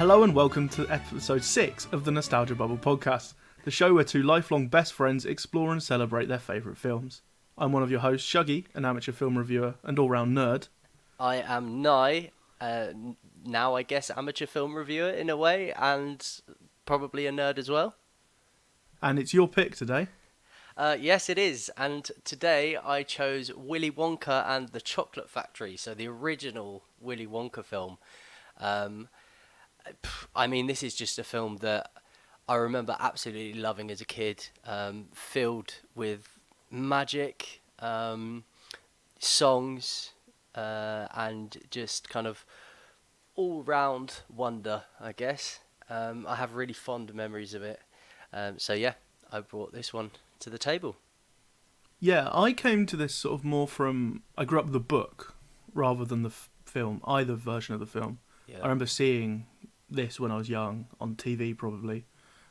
Hello and welcome to episode 6 of the Nostalgia Bubble podcast, the show where two lifelong best friends explore and celebrate their favourite films. I'm one of your hosts, Shuggy, an amateur film reviewer and all-round nerd. I am Nye, now I guess amateur film reviewer in a way, and probably a nerd as well. And it's your pick today. Yes, it is, and today I chose Willy Wonka and the Chocolate Factory, so the original Willy Wonka film. I mean, this is just a film that I remember absolutely loving as a kid, filled with magic, songs, and just kind of all-round wonder, I guess. I have really fond memories of it. So yeah, I brought this one to the table. Yeah, I came to this sort of more from... I grew up with the book rather than the film, either version of the film. Yeah. I remember seeing this when I was young, on TV probably,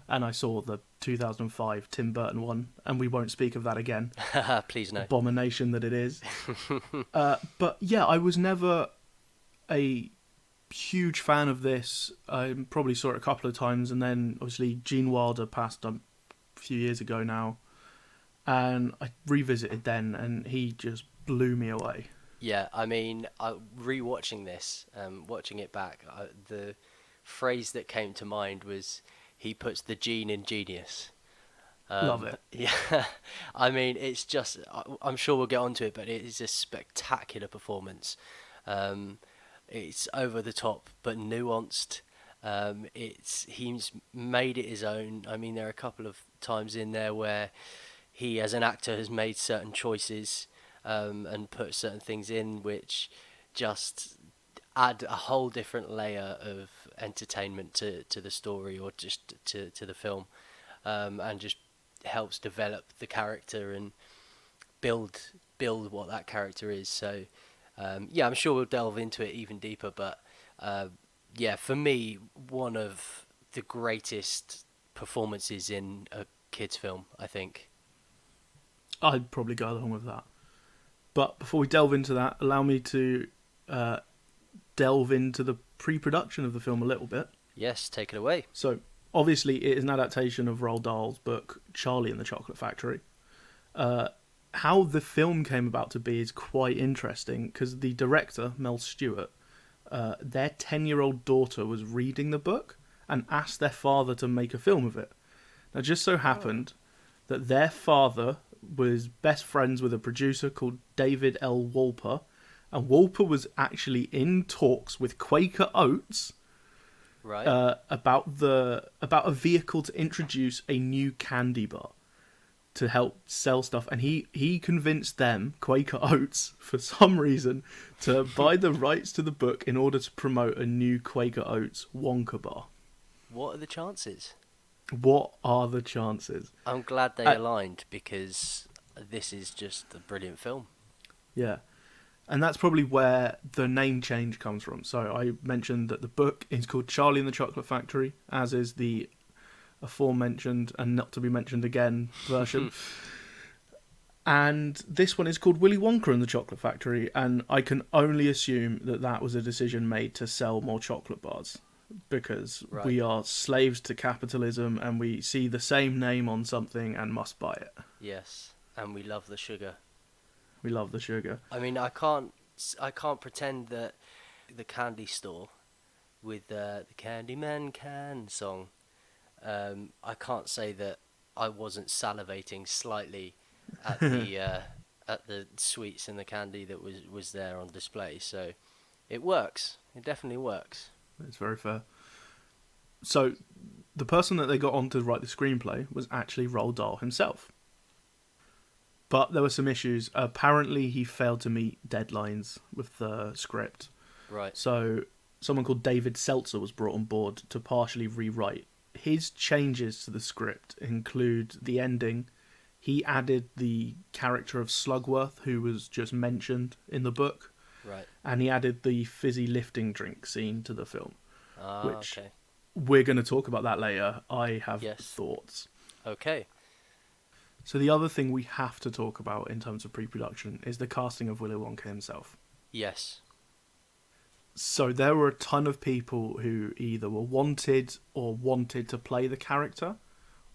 and I saw the 2005 Tim Burton one, and we won't speak of that again. Please no. Abomination that it is. But yeah, I was never a huge fan of this. I probably saw it a couple of times, and then obviously Gene Wilder passed a few years ago now, and I revisited then, and he just blew me away. Yeah, I mean, rewatching this, watching it back, the phrase that came to mind was, he puts the gene in genius. Love it. Yeah, I mean, it's just, I'm sure we'll get onto it, but it is a spectacular performance. It's over the top, but nuanced. He's made it his own. I mean, there are a couple of times in there where he, as an actor, has made certain choices and put certain things in which just add a whole different layer of entertainment to the story, or just to the film, and just helps develop the character and build what that character is. So yeah, I'm sure we'll delve into it even deeper, but yeah, for me, one of the greatest performances in a kids film, I think. I'd probably go along with that. But before we delve into that, allow me to delve into the pre-production of the film a little bit. Yes, take it away. So, obviously, it is an adaptation of Roald Dahl's book, Charlie and the Chocolate Factory. How the film came about to be is quite interesting, because the director, Mel Stewart, their 10-year-old daughter was reading the book and asked their father to make a film of it. Now, it just so happened that their father was best friends with a producer called David L. Wolper, and Wolper was actually in talks with Quaker Oats, right, about a vehicle to introduce a new candy bar to help sell stuff, and he convinced them, Quaker Oats, for some reason, to buy the rights to the book in order to promote a new Quaker Oats Wonka bar. What are the chances? What are the chances? I'm glad they aligned, because this is just a brilliant film. Yeah. And that's probably where the name change comes from. So I mentioned that the book is called Charlie and the Chocolate Factory, as is the aforementioned and not to be mentioned again version. And this one is called Willy Wonka and the Chocolate Factory, and I can only assume that that was a decision made to sell more chocolate bars, because we are slaves to capitalism and we see the same name on something and must buy it. Yes, and we love the sugar. We love the sugar. I mean, I can't pretend that the candy store with the Candyman Can song, I can't say that I wasn't salivating slightly at the sweets and the candy that was there on display. So it works. It definitely works. It's very fair. So the person that they got on to write the screenplay was actually Roald Dahl himself. But there were some issues. Apparently he failed to meet deadlines with the script. Right. So someone called David Seltzer was brought on board to partially rewrite. His changes to the script include the ending. He added the character of Slugworth, who was just mentioned in the book. Right. And he added the fizzy lifting drink scene to the film. Which okay. We're going to talk about that later. I have thoughts. Okay. So the other thing we have to talk about in terms of pre-production is the casting of Willy Wonka himself. Yes. So there were a ton of people who either were wanted or wanted to play the character.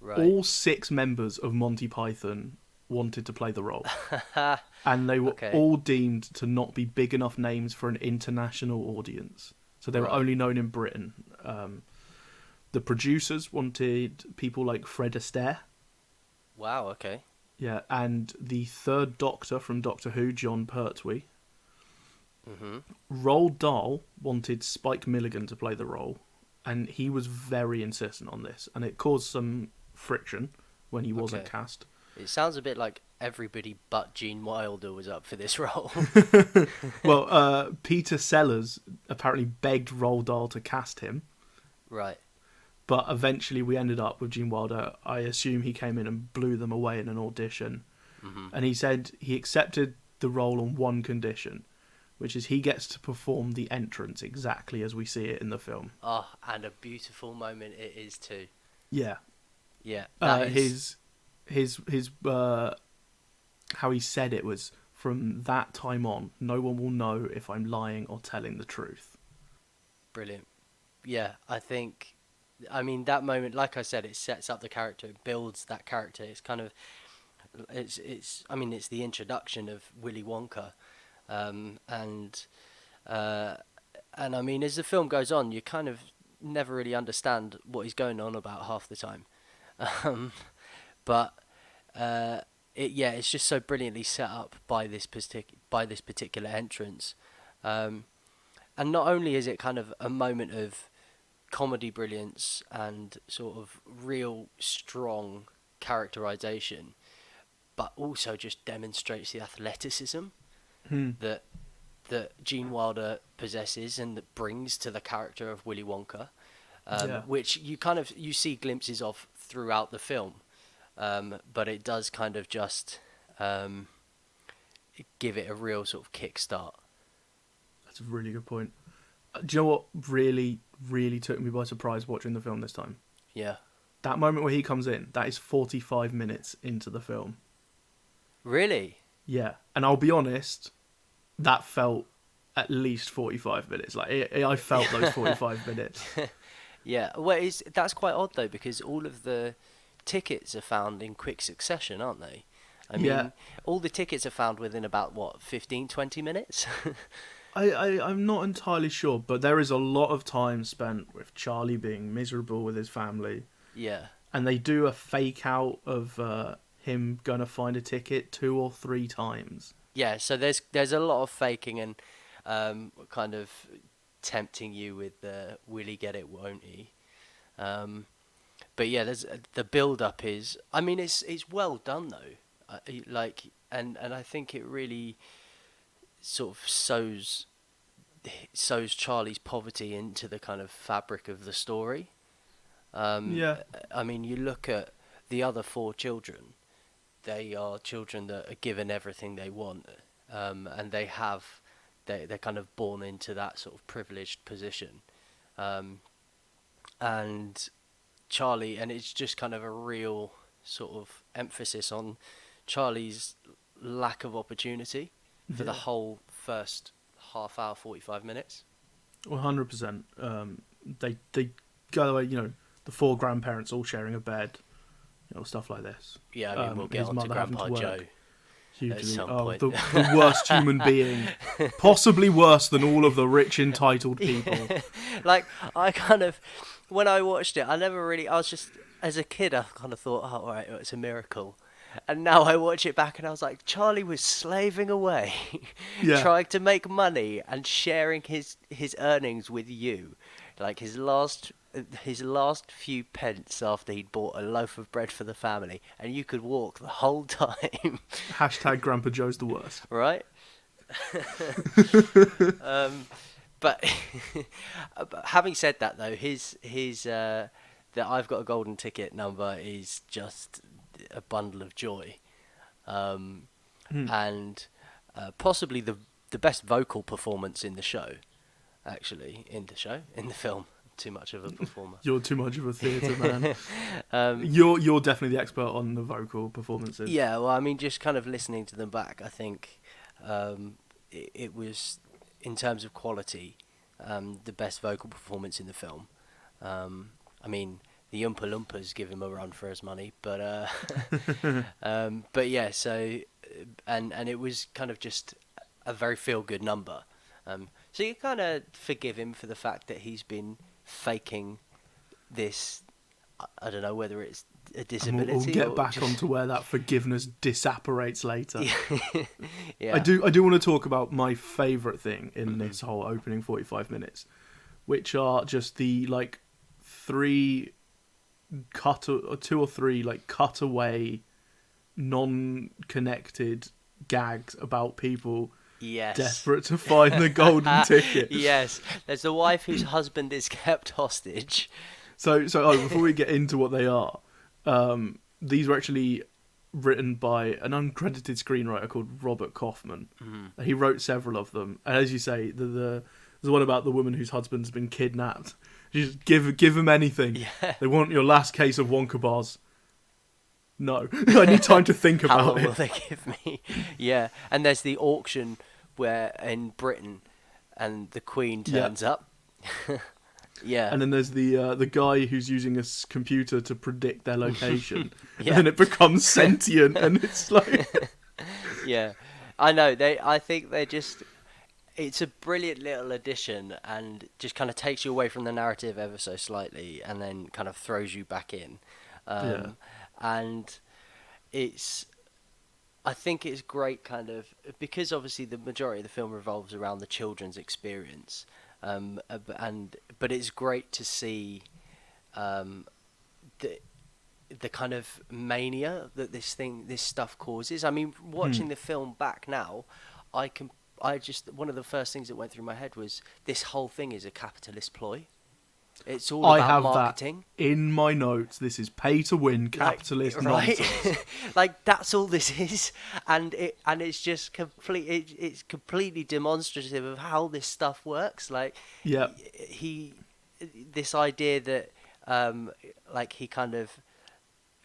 Right. All 6 members of Monty Python wanted to play the role, and they were Okay. all deemed to not be big enough names for an international audience. So they were Right. only known in Britain. The producers wanted people like Fred Astaire, Wow. Okay. yeah, and the third Doctor from Doctor Who, John Pertwee. Mhm. Roald Dahl wanted Spike Milligan to play the role, and he was very insistent on this, and it caused some friction when he wasn't Okay. cast. It sounds a bit like everybody but Gene Wilder was up for this role. Well, Peter Sellers apparently begged Roald Dahl to cast him, Right. but eventually we ended up with Gene Wilder. I assume he came in and blew them away in an audition, Mhm. and he said he accepted the role on one condition, which is he gets to perform the entrance exactly as we see it in the film. Oh, and a beautiful moment it is too. Yeah, Yeah. That is. his how he said it was, from that time on, no one will know if I'm lying or telling the truth. Brilliant. Yeah, I mean, that moment, like I said, it sets up the character, it builds that character. It's kind of, I mean, it's the introduction of Willy Wonka, and uh, and I mean, as the film goes on, you kind of never really understand what he's going on about half the time, um, but it's just so brilliantly set up by this particular entrance. Um, and not only is it kind of a moment of comedy brilliance and sort of real strong characterization, but also just demonstrates the athleticism Hmm. that Gene Wilder possesses and that brings to the character of Willy Wonka, Yeah, which you see glimpses of throughout the film, but it does kind of just give it a real sort of kickstart. that's a really good point. Do you know what really, really took me by surprise watching the film this time? Yeah. That moment where he comes in, that is 45 minutes into the film. Really? Yeah, and I'll be honest, that felt at least 45 minutes. Like, I felt those 45 minutes. Yeah. Well, that's quite odd though, because all of the tickets are found in quick succession, aren't they? I Yeah, mean, all the tickets are found within about what, 15, 20 minutes? I'm not entirely sure, but there is a lot of time spent with Charlie being miserable with his family, Yeah. and they do a fake out of him going to find a ticket 2 or 3 times. Yeah, so there's a lot of faking and kind of tempting you with the will he get it, won't he? But yeah, there's the build up is, I mean, it's well done though. Like, and I think it really sort of sows Charlie's poverty into the kind of fabric of the story. Yeah, I mean, you look at the other 4 children. They are children that are given everything they want, and they're kind of born into that sort of privileged position, and Charlie, and it's just kind of a real sort of emphasis on Charlie's lack of opportunity for the yeah, whole first half hour, 45 minutes. 100%. They go away, the 4 grandparents all sharing a bed, stuff like this. Yeah, I mean, we'll get His on to mother having Grandpa to work Joe at hugely. some Oh, point. the worst human being, possibly worse than all of the rich entitled people. Like, I kind of, when I watched it, I was just, as a kid, I kind of thought, oh, all right, it's a miracle. And now I watch it back and I was like, Charlie was slaving away, Yeah, trying to make money and sharing his earnings with you. Like his last few pence after he'd bought a loaf of bread for the family, and you could walk the whole time, hashtag Grandpa Joe's the worst. right? But but having said that, though, his the I've got a golden ticket number is just a bundle of joy, Hmm. and possibly the best vocal performance in the show, actually, in the film. Too much of a performer. You're too much of a theatre man. um, You're definitely the expert on the vocal performances. yeah, well, I mean, just kind of listening to them back, I think it was, in terms of quality, the best vocal performance in the film. I mean, the Oompa Loompas give him a run for his money, but yeah. So, and it was kind of just a very feel good number. So you kind of forgive him for the fact that he's been faking this. I don't know whether it's a And we'll disability. get or back just... onto where that forgiveness disapparates later. Yeah. I do want to talk about my favourite thing in this whole opening 45 minutes, which are just the like two or three like cutaway, non-connected gags about people Yes. desperate to find the golden ticket. Yes. There's the wife whose husband is kept hostage. So before we get into what they are, these were actually written by an uncredited screenwriter called Robert Kaufman. He wrote several of them, and as you say, there's one about the woman whose husband's been kidnapped. You just give them anything. Yeah. They want your last case of Wonka bars. No, I need time to think How about long it. will they give me? Yeah. And there's the auction where in Britain, and the Queen turns up. Yeah. And then there's the guy who's using a computer to predict their location, Yeah. and then it becomes sentient, and it's like, Yeah, I know. I think they just. It's a brilliant little addition, and just kind of takes you away from the narrative ever so slightly, and then kind of throws you back in. Yeah. And it's. I think it's great, kind of, because obviously the majority of the film revolves around the children's experience. But it's great to see the kind of mania that this stuff causes. I mean, watching the film back now, one of the first things that went through my head was this whole thing is a capitalist ploy. It's all I about have marketing. that in my notes. This is pay to win capitalist right? nonsense. Like that's all this is, and it's just it's completely demonstrative of how this stuff works. Like, Yeah. This idea that like he kind of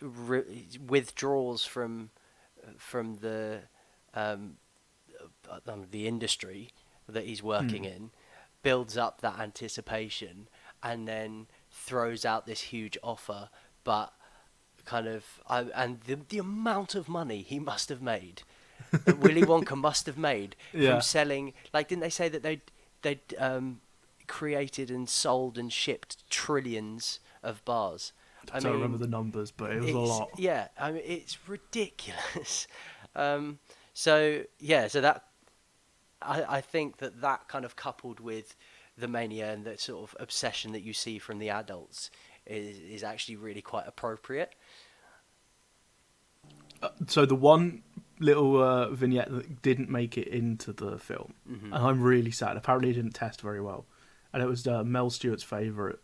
withdraws from the industry that he's working in, builds up that anticipation, and then throws out this huge offer, but kind of and the amount of money he must have made, that Willy Wonka must have made from selling. Like, didn't they say that they'd created and sold and shipped trillions of bars? I don't remember the numbers, but it was a lot. Yeah, I mean, it's ridiculous. So that I think that kind of coupled with the mania and the sort of obsession that you see from the adults is actually really quite appropriate. So the one little vignette that didn't make it into the film, and I'm really sad. Apparently, it didn't test very well, and it was Mel Stewart's favourite.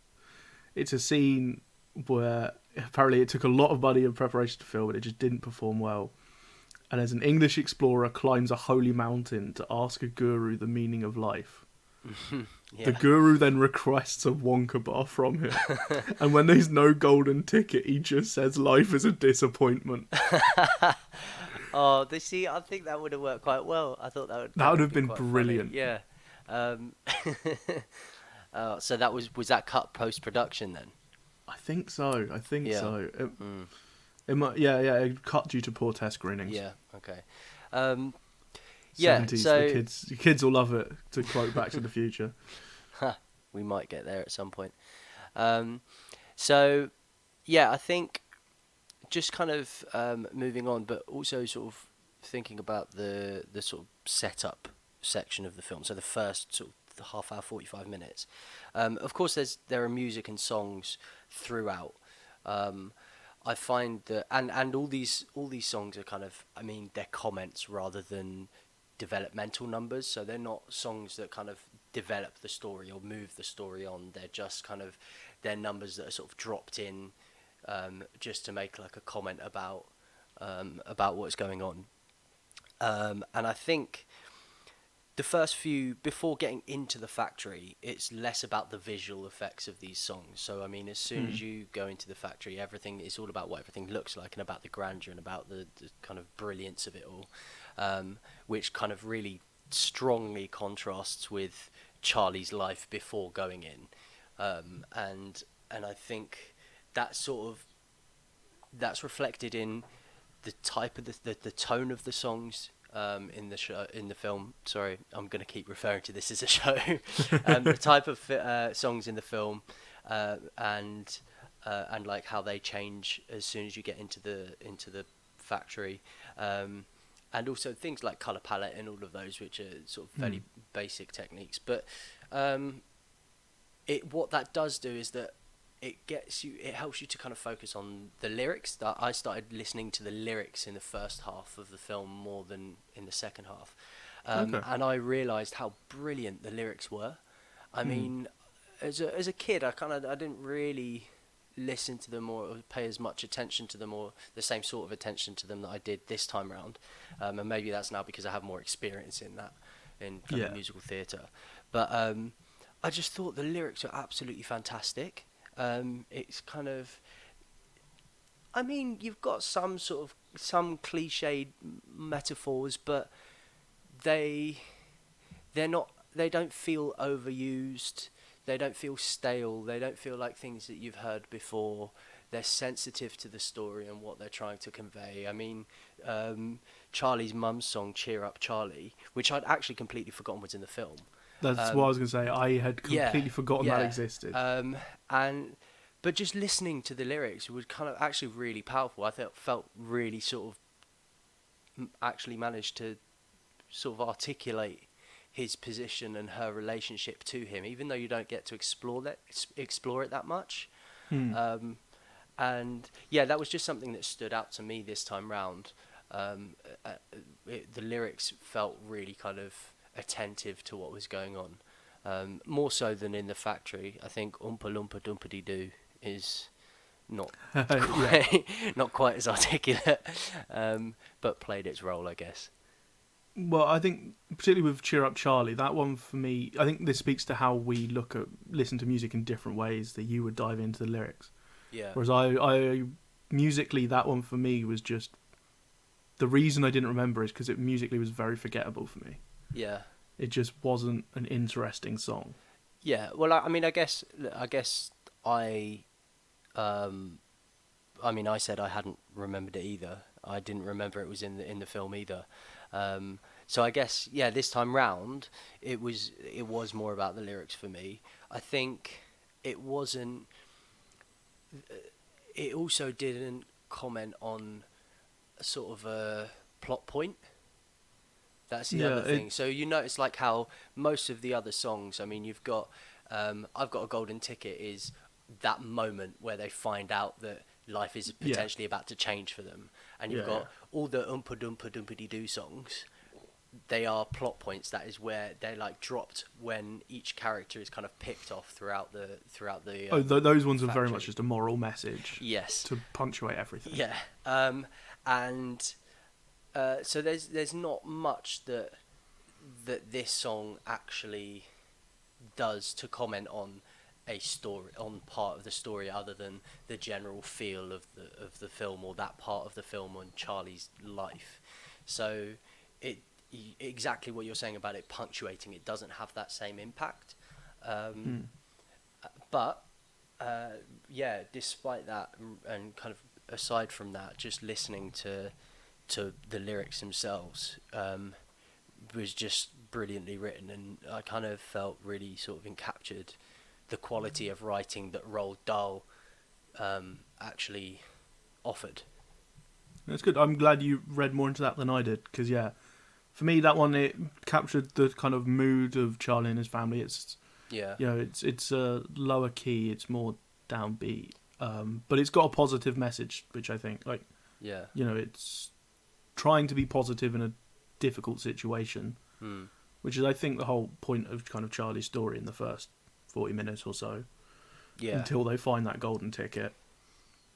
It's a scene where apparently it took a lot of money in preparation to film, but it just didn't perform well. And as an English explorer climbs a holy mountain to ask a guru the meaning of life. Yeah. The guru then requests a Wonka bar from him. And when there's no golden ticket, he just says life is a disappointment. Oh, I think that would have worked quite well. I thought that would have been quite brilliant. Funny. Yeah. So that was that cut post-production then? I think so. Yeah. So. It might, it cut due to poor test screenings. Yeah. Okay. 70s, So the kids will love it. To quote Back to the Future. We might get there at some point. So I think just kind of moving on, but also sort of thinking about the sort of setup section of the film. So the first sort of the half hour, 45 minutes. Of course, there are music and songs throughout. I find that, and all these songs are kind of, I mean, they're comments rather than developmental numbers. So they're not songs that kind of develop the story or move the story on. They're just kind of, they're numbers that are sort of dropped in just to make like a comment about what's going on. And I think the first few, before getting into the factory, it's less about the visual effects of these songs. So, I mean, as soon as you go into the factory, everything is all about what everything looks like and about the grandeur and about the kind of brilliance of it all, which kind of really strongly contrasts with Charlie's life before going in, and I think that sort of that's reflected in the type of the tone of the songs in the show, in the film. Sorry, I'm going to keep referring to this as a show. The type of songs in the film, and like how they change as soon as you get into the factory, and also things like color palette and all of those, which are sort of fairly basic techniques. But what that does do is that it helps you to kind of focus on the lyrics. That I started listening to the lyrics in the first half of the film more than in the second half, and I realised how brilliant the lyrics were. I mean, as a kid, I didn't really listen to them or pay as much attention to them, or the same sort of attention to them that I did this time round, and maybe that's now because I have more experience in that, in kind of musical theatre. But I just thought the lyrics were absolutely fantastic. It's kind of, I mean, you've got some cliched metaphors, but they don't feel overused. They don't feel stale. They don't feel like things that you've heard before. They're sensitive to the story and what they're trying to convey. I mean, Charlie's mum's song, Cheer Up Charlie, which I'd actually completely forgotten was in the film. That's what I was going to say. I had completely forgotten that existed. But just listening to the lyrics was kind of actually really powerful. I felt really sort of actually managed to sort of articulate his position and her relationship to him, even though you don't get to explore it that much. And yeah, that was just something that stood out to me this time round. The lyrics felt really kind of attentive to what was going on, more so than in the factory. I think Oompa Loompa Doompity Doo is not not quite as articulate, but played its role, I guess. Well, I think particularly with Cheer Up Charlie, that one for me, I think this speaks to how we listen to music in different ways, that you would dive into the lyrics. Yeah. Whereas I musically, that one for me was just, the reason I didn't remember is because it musically was very forgettable for me. Yeah. It just wasn't an interesting song. Yeah. Well, I mean, I guess I said I hadn't remembered it either. I didn't remember it was in the film either. So I guess, yeah, this time round, it was more about the lyrics for me. I think it wasn't. It also didn't comment on a sort of a plot point. That's the other thing. So you notice like how most of the other songs, I mean, you've got I've Got a Golden Ticket is that moment where they find out that life is potentially about to change for them. And you've got all the Oompa Doompa Doompity Doo songs. They are plot points. That is where they're like dropped when each character is kind of picked off throughout the. Those ones factory. are very much just a moral message. Yes. To punctuate everything. Yeah. So there's not much that this song actually does to comment on a story, on part of the story, other than the general feel of the film, or that part of the film on Charlie's life. So exactly what you're saying about it punctuating, it doesn't have that same impact. But despite that, and kind of aside from that, just listening to the lyrics themselves was just brilliantly written, and I kind of felt really sort of encaptured the quality of writing that Roald Dahl actually offered. That's good. I'm glad you read more into that than I did, because for me that one, it captured the kind of mood of Charlie and his family. It's it's a lower key, it's more downbeat, but it's got a positive message, which I think it's trying to be positive in a difficult situation, which is I think the whole point of kind of Charlie's story in the first 40 minutes or so, until they find that golden ticket.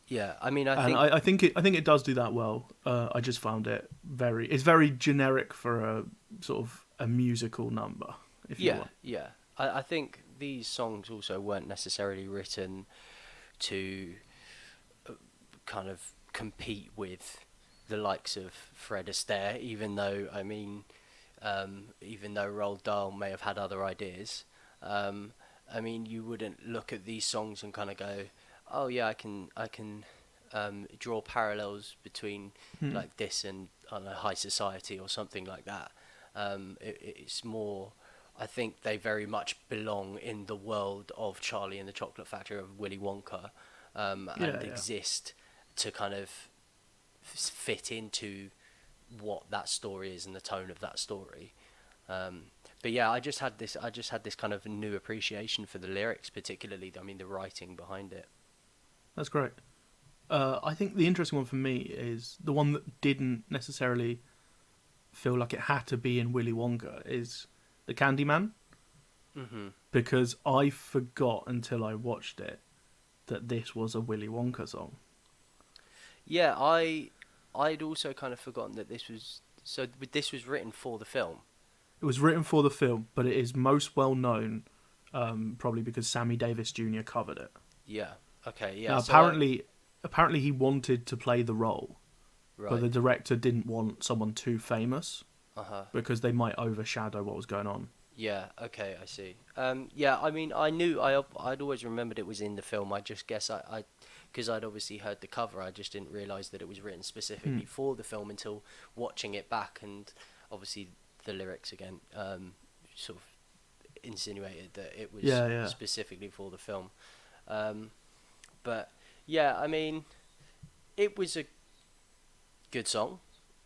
Yeah, I mean, I think it does do that well. I just found it it's very generic for a sort of a musical number, if you want. Yeah. I think these songs also weren't necessarily written to kind of compete with the likes of Fred Astaire, even though Roald Dahl may have had other ideas. I mean, you wouldn't look at these songs and kind of go, "Oh yeah, I can draw parallels between Hmm. like this and I don't know, high society or something like that." It's more. I think they very much belong in the world of Charlie and the Chocolate Factory of Willy Wonka, Yeah, and yeah. exist to kind of fit into what that story is and the tone of that story. Um, but yeah, I just had this kind of new appreciation for the lyrics, particularly. I mean, the writing behind it. That's great. I think the interesting one for me is the one that didn't necessarily feel like it had to be in Willy Wonka is the Candyman, Hmm. because I forgot until I watched it that this was a Willy Wonka song. Yeah, I'd also kind of forgotten that this was this was written for the film. It was written for the film, but it is most well known, probably because Sammy Davis Jr. covered it. Yeah. Okay. Yeah. Now, So I apparently he wanted to play the role, but right. the director didn't want someone too famous Uh huh. because they might overshadow what was going on. Yeah. Okay. I see. Yeah. I mean, I'd always remembered it was in the film. I just guess because I'd obviously heard the cover. I just didn't realize that it was written Hmm. specifically for the film until watching it back, and obviously the lyrics again sort of insinuated that it was Yeah, yeah. specifically for the film. Um, but yeah, I mean, it was a good song.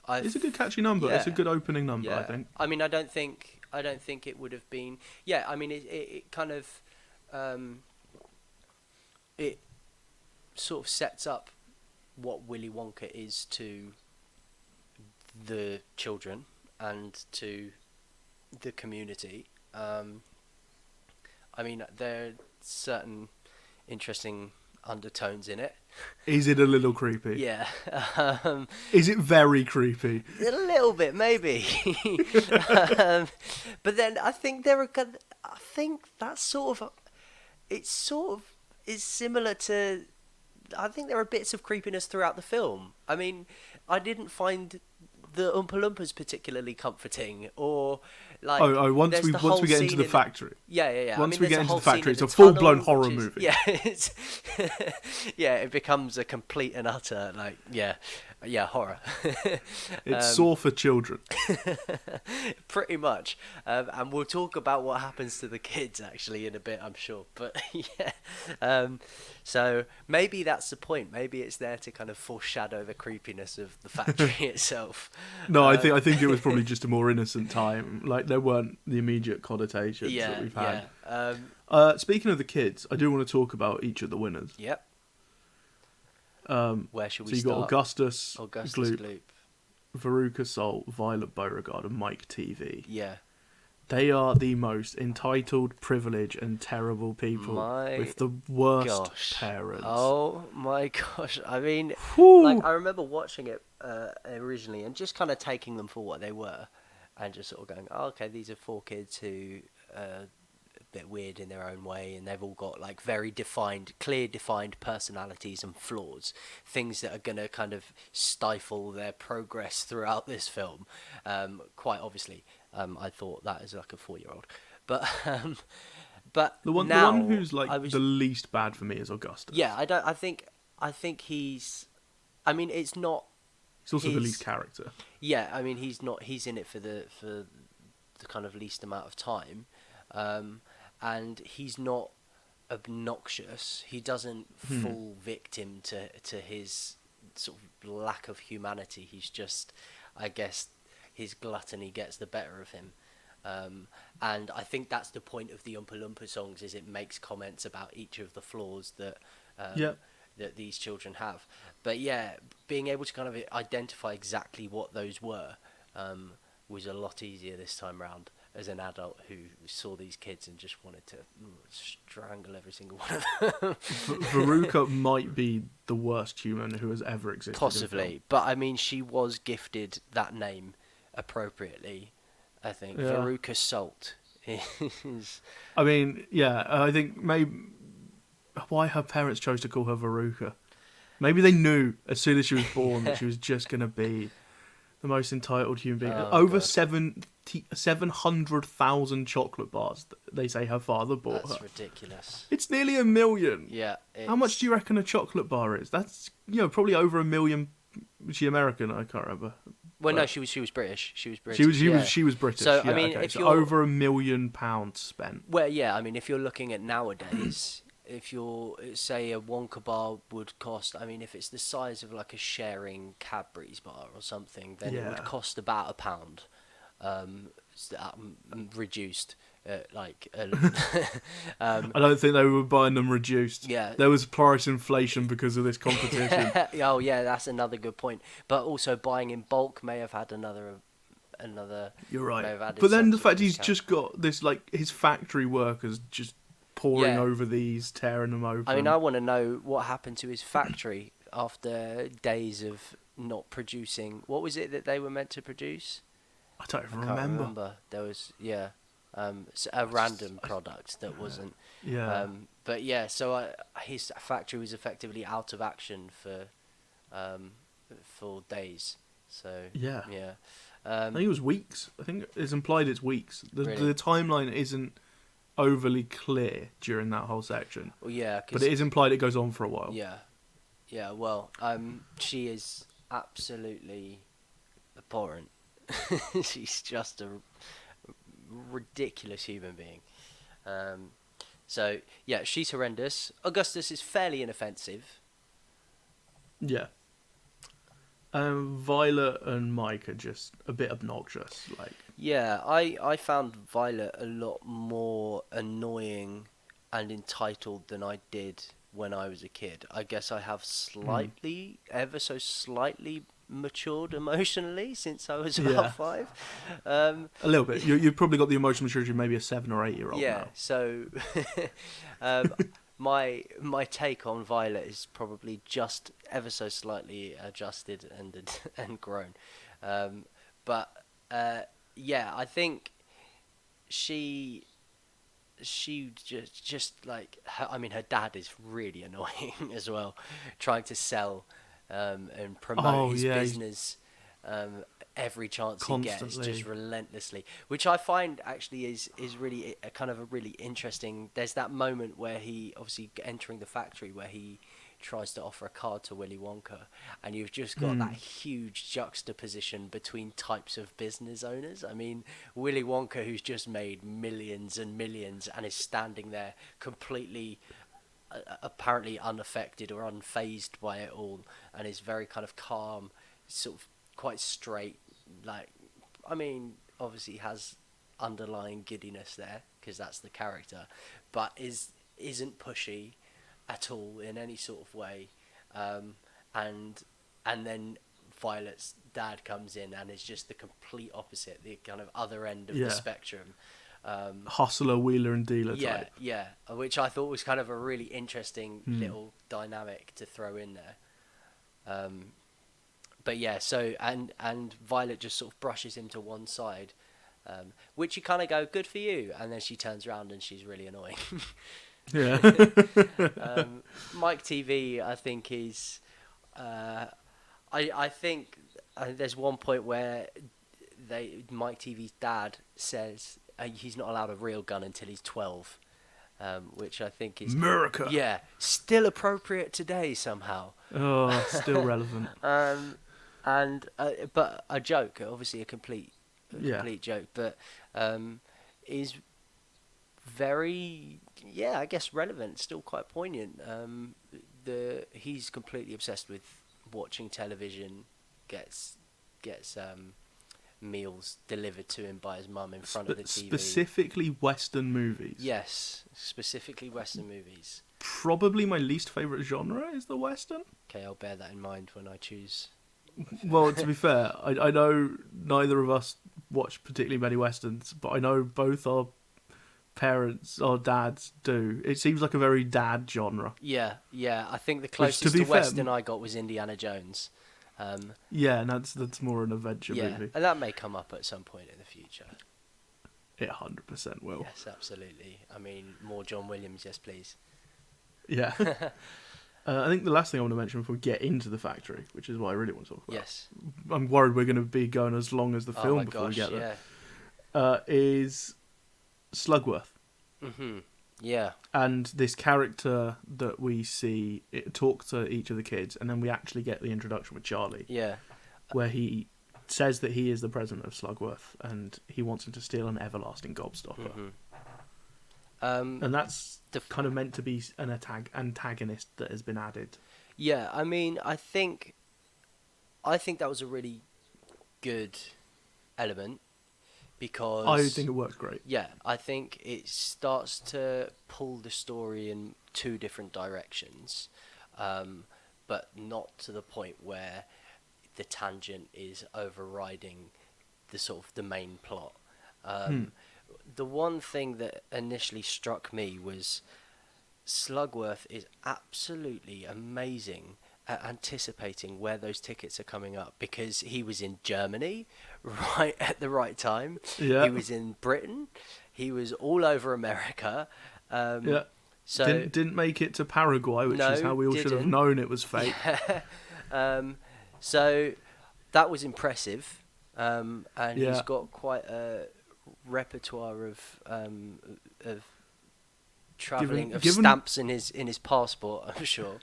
It's a I've good catchy number. It's a Yeah, good opening number, I yeah. think. I mean, I don't think it would have been. Yeah, I mean, it kind of um, it sort of sets up what Willy Wonka is to the children and to the community. I mean, there are certain interesting undertones in it. Is it a little creepy? Yeah, um, Is it very creepy? a little bit maybe. um, but then I think I think that's sort of. It's sort of is similar to. I think there are bits of creepiness throughout the film. I mean, I didn't find the Oompa Loompas particularly comforting, or like Once there's we the once whole we get into scene the in factory. yeah, yeah, yeah. I Once mean, we there's get a into the whole scene factory, in it's the a full blown tunnel, horror which is, movie. yeah, it's yeah, it becomes a complete and utter like yeah, horror. It's um, Saw for children. pretty much, and we'll talk about what happens to the kids actually in a bit, I'm sure. But yeah, so maybe that's the point. Maybe it's there to kind of foreshadow the creepiness of the factory itself. No, Um, I think it was probably just a more innocent time. Like there weren't the immediate connotations that yeah, we've yeah. had. Speaking of the kids, I do want to talk about each of the winners. Yep. Um, Where should so we you got start? Augustus Augustus Gloop, Gloop. Veruca Salt, Violet Beauregard, and Mike TV. Yeah. They are the most entitled, privileged, and terrible people My with the worst gosh. parents. Oh my gosh. I mean, Whew. like I remember watching it originally and just kind of taking them for what they were, and just sort of going, oh, okay, these are four kids who are a bit weird in their own way, and they've all got like very defined, clear defined personalities and flaws, things that are going to kind of stifle their progress throughout this film. Quite obviously, I thought that as like a 4-year-old, but but The one now who's like I was the least bad for me is Augustus. yeah, I don't. I think he's. I mean, it's not. He's also the his- least character. Yeah, I mean, he's not. He's in it for the kind of least amount of time, and he's not obnoxious. He doesn't fall victim to his sort of lack of humanity. He's just, I guess, his gluttony gets the better of him. And I think that's the point of the Oompa Loompa songs, is it makes comments about each of the flaws that Yep. that these children have. But yeah, being able to kind of identify exactly what those were was a lot easier this time round as an adult who saw these kids and just wanted to strangle every single one of them. Veruca might be the worst human who has ever existed. in film. Possibly, but I mean, she was gifted that name appropriately. I think Yeah. Veruca Salt is. I mean, yeah, I think maybe why her parents chose to call her Veruca. Maybe they knew as soon as she was born that she was just going to be The most entitled human being. Oh, Over God. 700,000 chocolate bars, they say her father bought That's her. ridiculous. It's nearly 1 million. Yeah. How much do you reckon a chocolate bar is? That's, probably over 1 million. Was she American? I can't remember. Well, no, But she was British. She was British. she was British. So, yeah, I mean, okay. if So you're... over £1 million spent. Well, yeah, I mean, if you're looking at nowadays, if you're, say, a Wonka bar would cost, I mean, if it's the size of like a sharing Cadbury's bar or something, then it would Yeah. cost about £1, reduced. I don't think they were buying them reduced. Yeah. There was price inflation because of this competition. Oh, yeah, that's another good point. But also buying in bulk may have had another. You're may right. have added But then some the sort fact of he's discount. just got this, like, his factory workers just pouring Yeah. over these, tearing them open. I mean, I want to know what happened to his factory after days of not producing. What was it that they were meant to produce? I don't even I can't remember. remember. There was, a random product that wasn't. Yeah. But yeah, so his factory was effectively out of action for days. So Yeah. yeah. I think it was weeks. I think it's implied it's weeks. Really? The timeline isn't overly clear during that whole section. Well, yeah, But it is implied it goes on for a while. yeah, yeah. Well, she is absolutely abhorrent. She's just a ridiculous human being. So yeah, she's horrendous. Augustus is fairly inoffensive. Yeah. Violet and Mike are just a bit obnoxious. Like, Yeah, I found Violet a lot more annoying and entitled than I did when I was a kid. I guess I have ever so slightly matured emotionally since I was about Yeah. 5. a little bit. You've probably got the emotional maturity of maybe a 7 or 8 year old Yeah, now. so my take on Violet is probably just ever so slightly adjusted and grown, but yeah, I think she just like I mean, her dad is really annoying as well, trying to sell and promote his business every chance he gets, Constantly. just relentlessly, which I find actually is really a kind of a really interesting. There's that moment where he obviously entering the factory where he tries to offer a card to Willy Wonka, and you've just got that huge juxtaposition between types of business owners. I mean, Willy Wonka, who's just made millions and millions and is standing there completely apparently unaffected or unfazed by it all, and is very kind of calm, sort of quite straight. Like, I mean, obviously has underlying giddiness there because that's the character, but isn't pushy at all in any sort of way, and then Violet's dad comes in and is just the complete opposite, the kind of other end of the spectrum. Hustler, wheeler and dealer type. Yeah, which I thought was kind of a really interesting little dynamic to throw in there. But yeah, so and Violet just sort of brushes him to one side, which you kind of go, good for you, and then she turns around and she's really annoying. Yeah. Mike TV, I think, is I think there's one point where Mike TV's dad says he's not allowed a real gun until he's 12, which I think is America. Yeah, still appropriate today somehow. Oh, still relevant. But a joke, obviously a complete joke, but is very, I guess relevant, still quite poignant. He's completely obsessed with watching television, gets meals delivered to him by his mum in front of the TV. Specifically Western movies. Yes, specifically Western movies. Probably my least favourite genre is the Western. Okay, I'll bear that in mind when I choose. Well, to be fair, I know neither of us watch particularly many Westerns, but I know both our parents, our dads do. It seems like a very dad genre. Yeah. I think the closest to Western I got was Indiana Jones. Yeah, and that's more an adventure movie. And that may come up at some point in the future. It 100% will. Yes, absolutely. I mean, more John Williams, yes, please. Yeah. I think the last thing I want to mention before we get into the factory, which is what I really want to talk about. Yes. I'm worried we're going to be going as long as the Oh film my before we gosh, get there. yeah. Is Slugworth. Mm-hmm. Yeah. And this character that we see talk to each of the kids, and then we actually get the introduction with Charlie. Yeah. Where he says that he is the president of Slugworth, and he wants him to steal an everlasting gobstopper. Mm-hmm. And that's kind of meant to be an antagonist that has been added. Yeah, I mean, I think that was a really good element because I think it works great. Yeah, I think it starts to pull the story in two different directions, but not to the point where the tangent is overriding the sort of the main plot. The one thing that initially struck me was Slugworth is absolutely amazing at anticipating where those tickets are coming up because he was in Germany right at the right time. Yeah. He was in Britain. He was all over America. Yeah. So didn't make it to Paraguay, which is how we all should have known it was fake. So that was impressive, and Yeah. he's got quite a repertoire of travelling Given- stamps in his passport. I'm sure.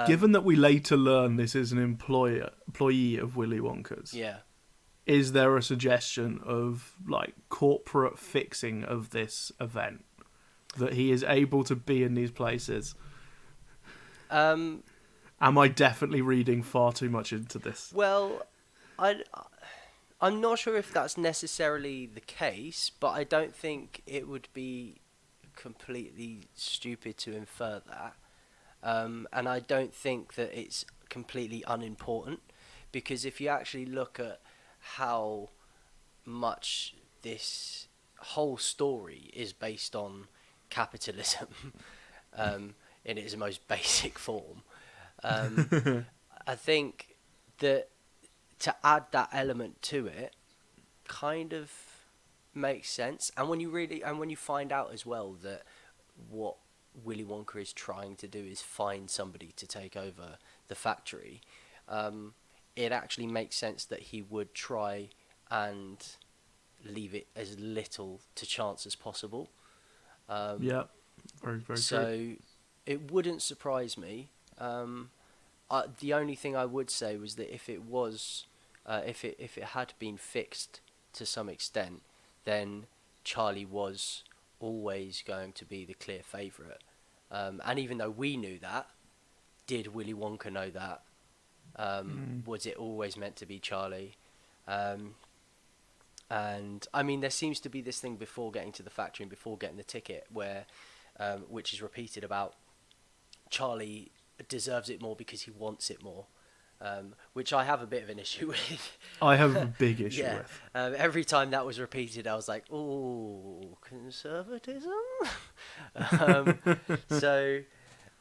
Given that we later learn this is an employee of Willy Wonka's, Yeah. is there a suggestion of like corporate fixing of this event that he is able to be in these places? Am I definitely reading far too much into this? Well, I'm not sure if that's necessarily the case, but I don't think it would be completely stupid to infer that. And I don't think that it's completely unimportant, because if you actually look at how much this whole story is based on capitalism in its most basic form, I think that to add that element to it kind of makes sense. And when you find out as well that what Willy Wonka is trying to do is find somebody to take over the factory, it actually makes sense that he would try and leave it as little to chance as possible. Yeah, very, very so true. it wouldn't surprise me. The only thing I would say was that if it was, if it had been fixed to some extent, then Charlie was always going to be the clear favourite. And even though we knew that, did Willy Wonka know that? Was it always meant to be Charlie? And I mean, there seems to be this thing before getting to the factory and before getting the ticket, where, which is repeated about Charlie deserves it more because he wants it more. Which I have a bit of an issue with. I have a big issue Yeah. with. Every time that was repeated, I was like, "Ooh, conservatism." So,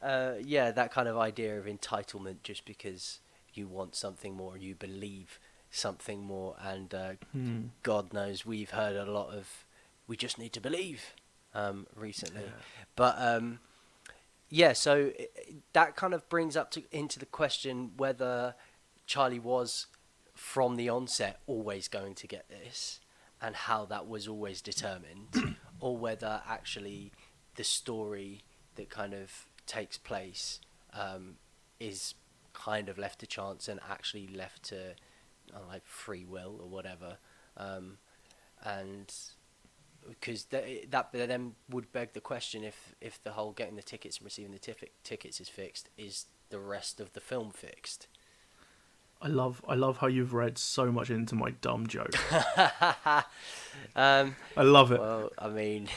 yeah, that kind of idea of entitlement, just because you want something more, you believe something more, and God knows we've heard a lot of "we just need to believe" recently, but. Yeah, so that kind of brings up into the question whether Charlie was, from the onset, always going to get this, and how that was always determined, or whether actually the story that kind of takes place is kind of left to chance and actually left to like free will or whatever, and. Because that then would beg the question, if the whole getting the tickets and receiving the tickets is fixed, is the rest of the film fixed? I love how you've read so much into my dumb joke. I love it. Well, I mean,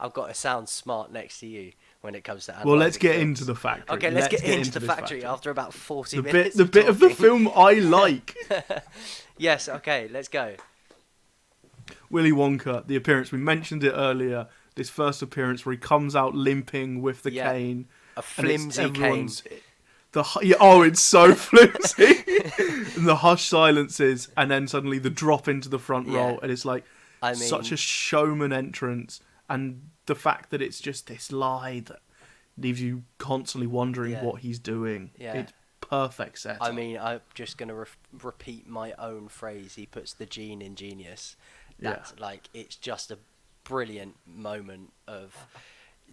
I've got to sound smart next to you when it comes to Well, let's analysing get films. into the factory. Okay, let's get into the this factory after about 40 the minutes. The bit of the film I like. Yes, okay, let's go. Willy Wonka, the appearance, we mentioned it earlier, this first appearance where he comes out limping with the cane. A flimsy cane. It's so flimsy. And the hushed silences, and then suddenly the drop into the front row, and it's like such a showman entrance, and the fact that it's just this lie that leaves you constantly wondering Yeah. what he's doing. Yeah. It's perfect setup. I mean, I'm just going to repeat my own phrase. He puts the gene in genius. That's like, it's just a brilliant moment of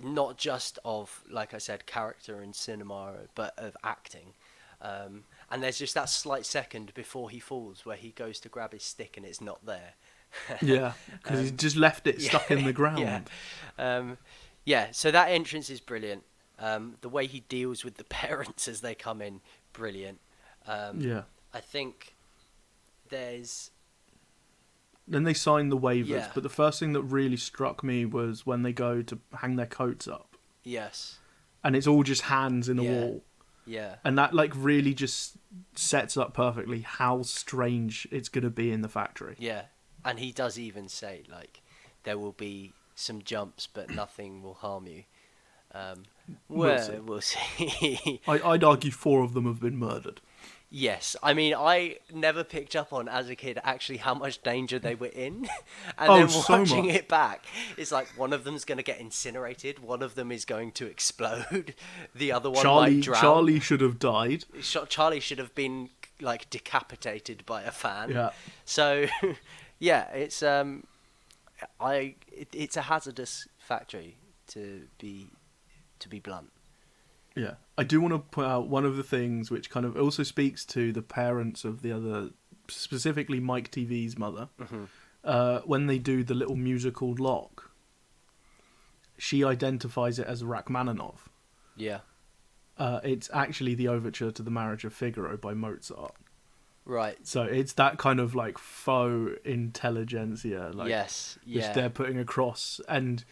not just of, like I said, character in cinema, but of acting. And there's just that slight second before he falls where he goes to grab his stick and it's not there. Yeah, because he's just left it stuck in the ground. Yeah, so that entrance is brilliant. The way he deals with the parents as they come in, brilliant. Yeah. I think there's... Then they sign the waivers, Yeah. but the first thing that really struck me was when they go to hang their coats up. Yes. And it's all just hands in the wall. Yeah. And that like really just sets up perfectly how strange it's going to be in the factory. Yeah. And he does even say, like, there will be some jumps, but nothing will harm you. We'll see. I'd argue 4 of them have been murdered. Yes, I mean, I never picked up on, as a kid, actually how much danger they were in. And Oh, then so watching much. it back, it's like one of them's going to get incinerated, one of them is going to explode, the other one might drown. Charlie should have died. Charlie should have been, like, decapitated by a fan. Yeah. So, yeah, it's it's a hazardous factory, to be blunt. Yeah. I do want to point out one of the things which kind of also speaks to the parents of the other, specifically Mike TV's mother. Mm-hmm. When they do the little musical lock, she identifies it as Rachmaninoff. Yeah. It's actually the overture to The Marriage of Figaro by Mozart. Right. So it's that kind of like faux intelligentsia, like Yes. which Yeah. they're putting across, and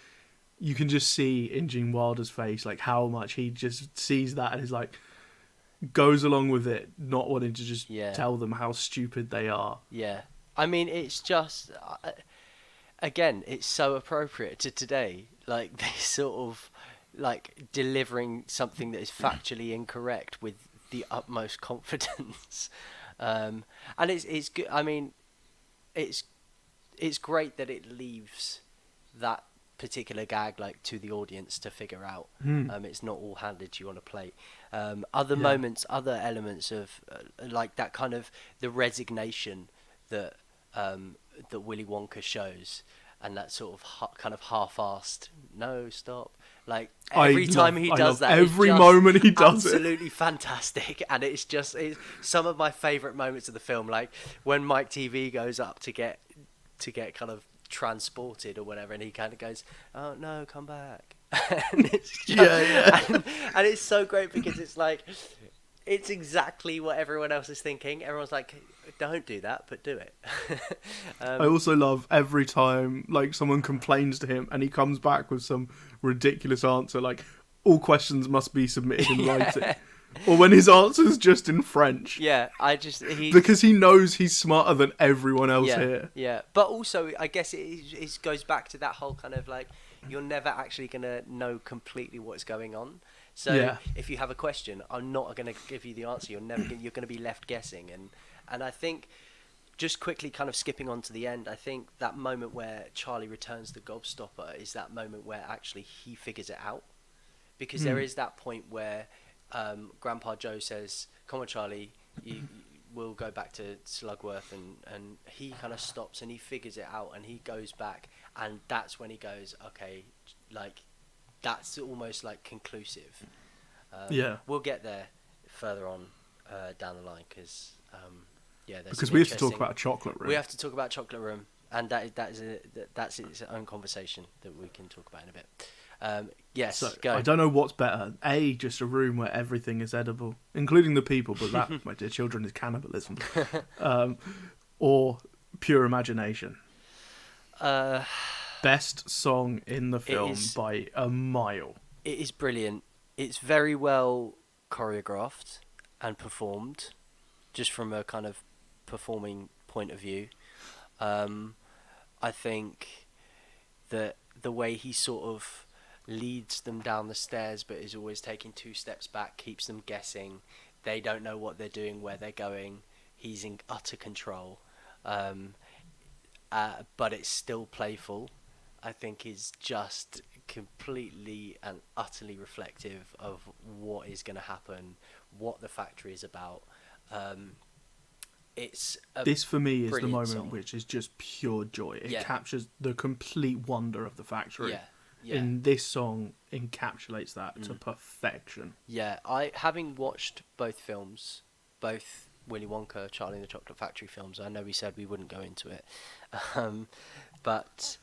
you can just see in Gene Wilder's face like how much he just sees that and is like goes along with it, not wanting to just tell them how stupid they are. Yeah. I mean, it's just again, it's so appropriate to today. Like, they sort of like delivering something that is factually incorrect with the utmost confidence. And it's good. I mean, it's great that it leaves that particular gag like to the audience to figure out. It's not all handed to you on a plate. Other moments, other elements of like that kind of the resignation that that Willy Wonka shows, and that sort of kind of half-assed no stop. Like every time he does that, every moment he does it, absolutely fantastic. And it's some of my favourite moments of the film, like when Mike TV goes up to get kind of transported or whatever, and he kind of goes, "Oh no, come back." And it's just, and it's so great because it's like it's exactly what everyone else is thinking. Everyone's like, "Don't do that, but do it." I also love every time like someone complains to him and he comes back with some ridiculous answer, like all questions must be submitted in writing, or when his answer's just in French. Yeah, because he knows he's smarter than everyone else here. Yeah, but also I guess it goes back to that whole kind of like you're never actually gonna know completely what's going on. So if you have a question, I'm not going to give you the answer. You're going to be left guessing. And I think, just quickly kind of skipping on to the end, I think that moment where Charlie returns the gobstopper is that moment where actually he figures it out. Because there is that point where Grandpa Joe says, "Come on, Charlie, we'll go back to Slugworth." And he kind of stops and he figures it out and he goes back. And that's when he goes, okay, like... That's almost like conclusive. We'll get there further on down the line because because we have to talk about a chocolate room. We have to talk about chocolate room, and that's its own conversation that we can talk about in a bit. Yes, so, go. I don't know what's better. Just a room where everything is edible, including the people, but that, my dear children, is cannibalism. Or pure imagination. Best song in the film by a mile. It is brilliant. It's very well choreographed and performed, just from a kind of performing point of view. I think that the way he sort of leads them down the stairs but is always taking 2 steps back, keeps them guessing. They don't know what they're doing, where they're going. He's in utter control. But it's still playful. I think is just completely and utterly reflective of what is going to happen, what the factory is about. It's a This for me is the brilliant moment song. which is just pure joy. It Yeah. captures the complete wonder of the factory. Yeah, yeah. And this song encapsulates that to perfection. Yeah, I having watched both films, both Willy Wonka, Charlie and the Chocolate Factory films. I know we said we wouldn't go into it, um, but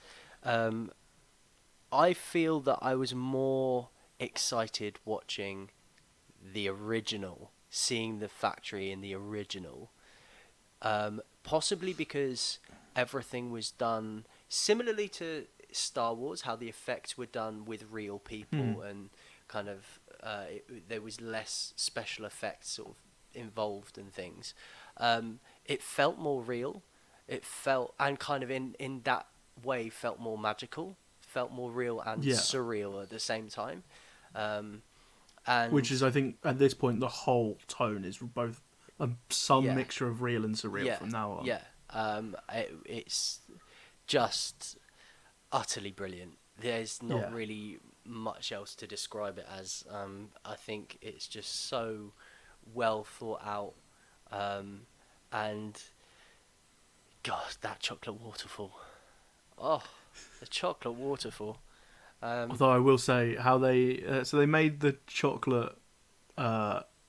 I feel that I was more excited watching the original, seeing the factory in the original, possibly because everything was done similarly to Star Wars, how the effects were done with real people and kind of there was less special effects sort of involved and things. It felt more real. It felt, and kind of in that way, felt more magical, felt more real and Yeah. surreal at the same time. And Which is, I think, at this point, the whole tone is both some Yeah. mixture of real and surreal yeah, from now on. yeah, it's just utterly brilliant. There's not Yeah. really much else to describe it as. I think it's just so well thought out, and God, that chocolate waterfall. Oh, the chocolate waterfall. Although I will say how they made the chocolate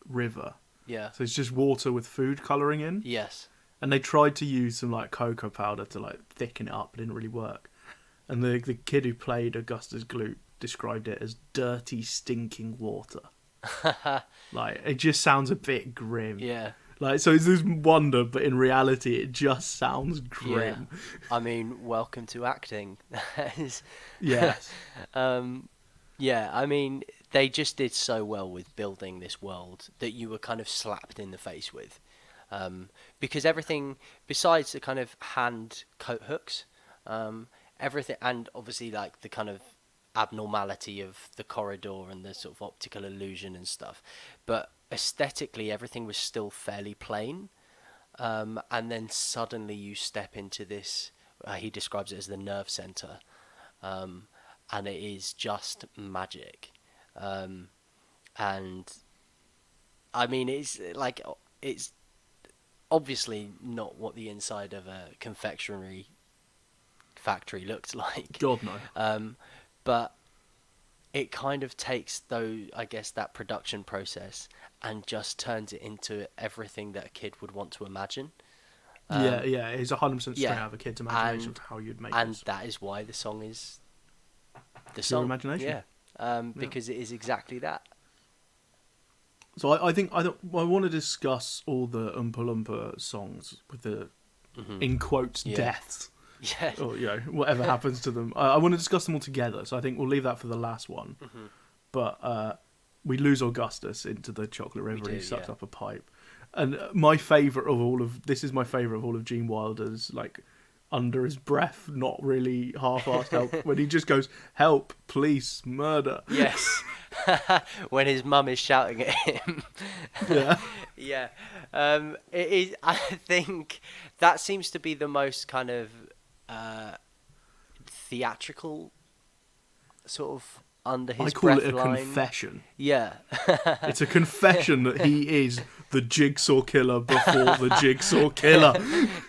river. Yeah. So it's just water with food colouring in. Yes. And they tried to use some like cocoa powder to like thicken it up. It didn't really work. And the kid who played Augustus Gloop described it as dirty, stinking water. Like, it just sounds a bit grim. Yeah. Like, so it's this wonder, but in reality, it just sounds grim. Yeah. I mean, welcome to acting. Yes. Yeah, I mean, they just did so well with building this world that you were kind of slapped in the face with. Because everything, besides the kind of hand coat hooks, everything, and obviously like the kind of abnormality of the corridor and the sort of optical illusion and stuff, but aesthetically everything was still fairly plain. And then suddenly you step into this, he describes it as the nerve center, and it is just magic. And I mean, it's obviously not what the inside of a confectionery factory looked like. God, no. But it kind of takes, though, I guess, that production process and just turns it into everything that a kid would want to imagine. Yeah, it's 100% straight yeah. out of a kid's imagination of how you'd make And this. that is why the song is the Pure song. imagination. Yeah. Because it is exactly that. So I think I want to discuss all the Oompa Loompa songs with the, in quotes, Yeah. deaths. Yeah. Or, whatever happens to them. I want to discuss them all together, so I think we'll leave that for the last one. But we lose Augustus into the chocolate river and he sucks up a pipe. And my favourite of all of... This is my favourite of all of Gene Wilder's, like, under his breath, not really half-assed help, when he just goes, help, police, murder. Yes. When his mum is shouting at him. Yeah. Yeah. It is, I think that seems to be the most kind of theatrical sort of under his I call breath it a line. confession. Yeah. It's a confession that he is the Jigsaw Killer before the Jigsaw Killer.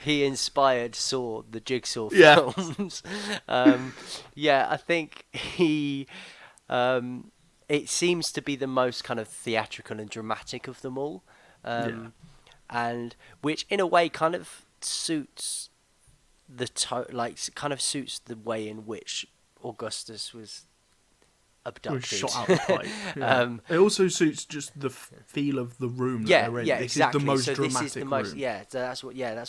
He inspired Saw, the Jigsaw Yeah. films. Yeah, I think he... it seems to be the most kind of theatrical and dramatic of them all. And which in a way kind of suits the kind of suits the way in which Augustus was abducted. Was shot out the pipe. Yeah. It also suits just the feel of the room that they're in. Yeah, This exactly. is the most so dramatic this is the most, room. yeah, that's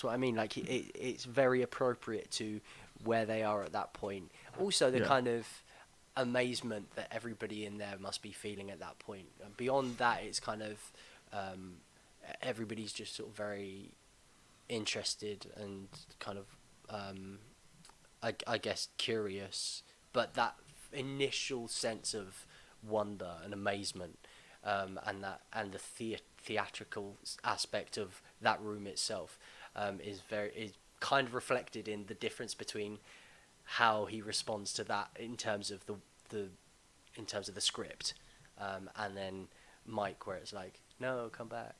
what I mean. Like it's very appropriate to where they are at that point. Also, the kind of amazement that everybody in there must be feeling at that point. And beyond that, it's kind of everybody's just sort of very interested and kind of I guess curious, but that initial sense of wonder and amazement, and the theatrical aspect of that room itself is kind of reflected in the difference between how he responds to that in terms of the the in terms of the script, and then Mike, where it's like, no, come back.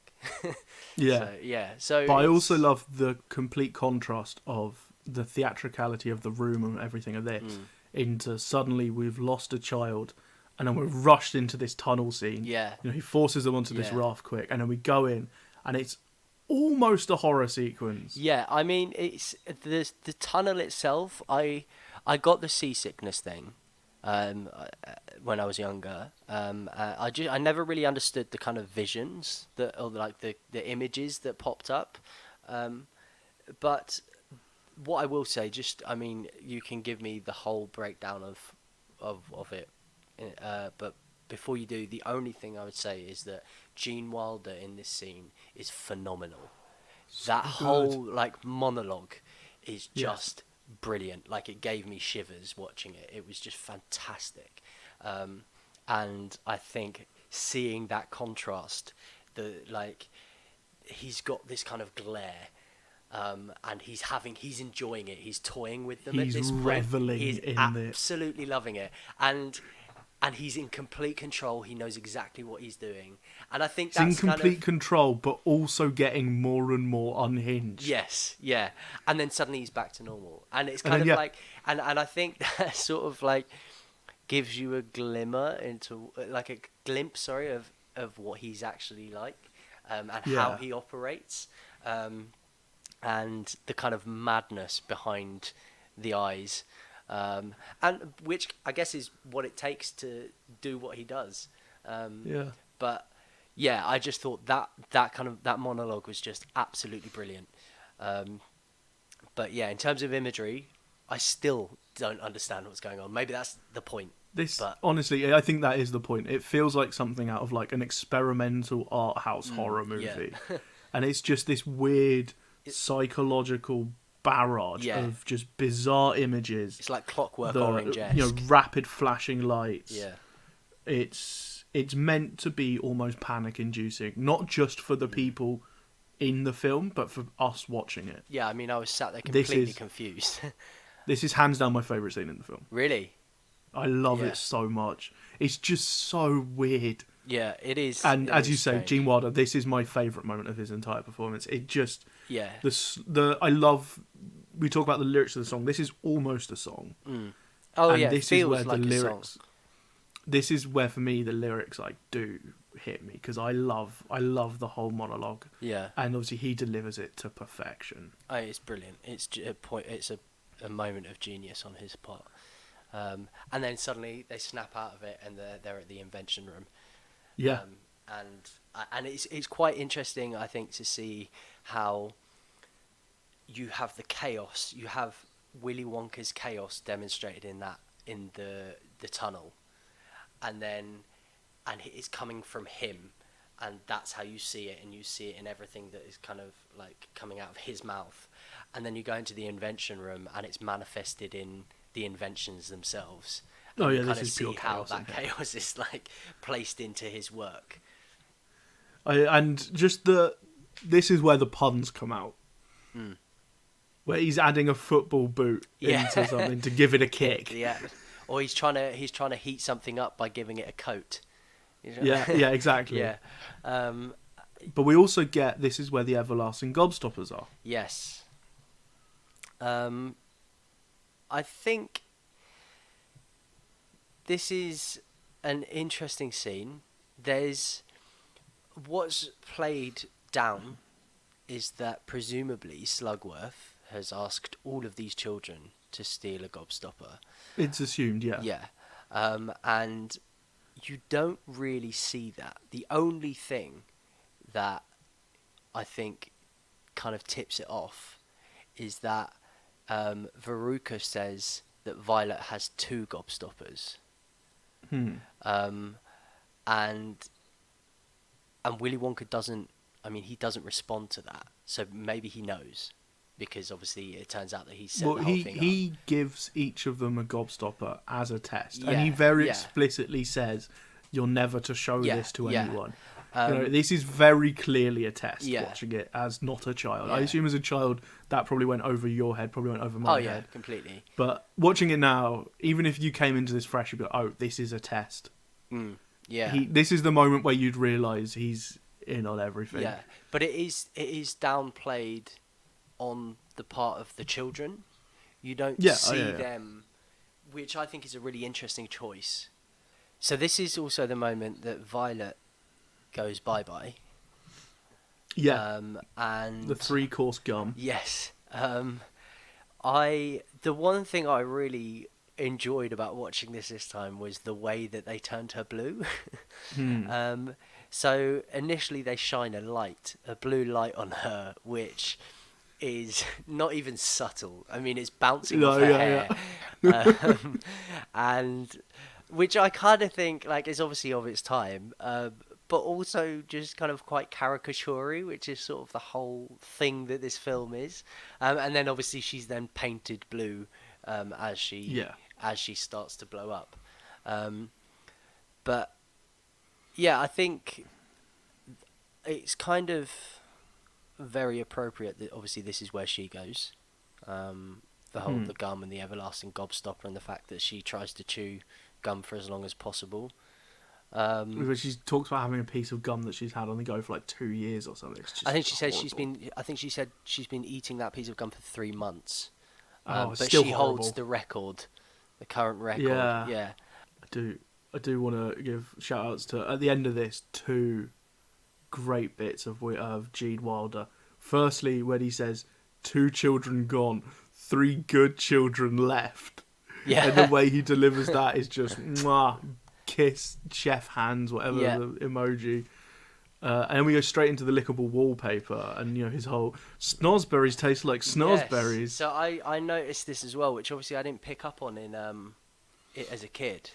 Yeah. So, yeah. So, but I also love the complete contrast of the theatricality of the room and everything of this into suddenly we've lost a child, and then we're rushed into this tunnel scene. Yeah. He forces them onto this raft quick, and then we go in, and it's almost a horror sequence. Yeah, I mean, it's the tunnel itself. I got the seasickness thing when I was younger. I never really understood the kind of visions or like the images that popped up. But what I will say, I mean, you can give me the whole breakdown of it. But before you do, the only thing I would say is that Gene Wilder in this scene is phenomenal. That whole like monologue is just brilliant. Like, it gave me shivers watching it. It was just fantastic. And I think seeing that contrast, he's got this kind of glare, and he's enjoying it. He's toying with them at this point. Reveling He's in absolutely loving it. And he's in complete control. He knows exactly what he's doing. And I think that's in complete control, but also getting more and more unhinged. Yes, yeah. And then suddenly he's back to normal. And it's kind of like... And I think that sort of like gives you a glimmer into... Like a glimpse, of what he's actually like. And how he operates. And the kind of madness behind the eyes. And which I guess is what it takes to do what he does. But yeah, I just thought that monologue was just absolutely brilliant. But yeah, in terms of imagery, I still don't understand what's going on. Maybe that's the point. Honestly, I think that is the point. It feels like something out of like an experimental art house horror movie. Yeah. And it's just this weird psychological barrage of just bizarre images. It's like Clockwork Orange-esque. Rapid flashing lights. Yeah. It's meant to be almost panic-inducing, not just for the people in the film, but for us watching it. Yeah, I mean, I was sat there completely confused. This is hands down my favourite scene in the film. Really? I love it so much. It's just so weird. Yeah, it is. And as you say, Gene Wilder, this is my favourite moment of his entire performance. It just... Yeah. I love... We talk about the lyrics of the song. This is almost a song. Oh, and yeah, this it feels is where like the a lyrics, song. This is where, for me, the lyrics do hit me, because I love the whole monologue. Yeah. And obviously he delivers it to perfection. Oh, it's brilliant. It's a moment of genius on his part. And then suddenly they snap out of it and they're at the invention room. Yeah. And it's quite interesting, I think, to see how you have the chaos. You have Willy Wonka's chaos demonstrated in the tunnel, and it's coming from him, and that's how you see it, and you see it in everything that is kind of like coming out of his mouth. And then you go into the invention room, and it's manifested in the inventions themselves. Oh yeah, this is pure chaos. How that chaos is like placed into his work. This is where the puns come out. Where he's adding a football boot into something to give it a kick. Yeah. Or he's trying to heat something up by giving it a coat. Yeah, exactly. Yeah. But we also get, this is where the everlasting gobstoppers are. Yes. I think this is an interesting scene. What's played down is that presumably Slugworth has asked all of these children to steal a gobstopper. It's assumed, yeah. Yeah. And you don't really see that. The only thing that I think kind of tips it off is that Veruca says that Violet has 2 gobstoppers. And Willy Wonka doesn't respond to that. So maybe he knows, because obviously it turns out that he's set the whole thing up. He gives each of them a gobstopper as a test, and he very explicitly says, "You're never to show this to anyone." This is very clearly a test. Yeah. Watching it as not a child, Yeah. I assume as a child that probably went over your head, probably went over my head. Completely. But watching it now, even if you came into this fresh, you'd be like, "Oh, this is a test." Yeah. This is the moment where you'd realise he's in on everything. Yeah, but it is downplayed on the part of the children. You don't see them, which I think is a really interesting choice. So this is also the moment that Violet goes bye-bye. Yeah. And the 3-course gum. Yes. The one thing I really enjoyed about watching this time was the way that they turned her blue. So initially they shine a blue light on her, which is not even subtle. I mean, it's bouncing off her hair. And which I kind of think like is obviously of its time, but also just kind of quite caricature-y, which is sort of the whole thing that this film is. And then obviously she's then painted blue as she starts to blow up. But yeah, I think it's kind of very appropriate that obviously this is where she goes. The gum and the everlasting gobstopper, and the fact that she tries to chew gum for as long as possible. Where she talks about having a piece of gum that she's had on the go for like 2 years or something. I think she said she's been eating that piece of gum for 3 months. But still she horrible. holds the record, the current record. Yeah. I do want to give shout outs to, at the end of this, 2 great bits of Gene Wilder. Firstly, when he says 2 children gone, 3 good children left. Yeah. And the way he delivers that is just mwah, kiss, chef hands, whatever the emoji. And then we go straight into the lickable wallpaper, and his whole snozzberries taste like snozzberries. Yes. So I noticed this as well, which obviously I didn't pick up on in it as a kid.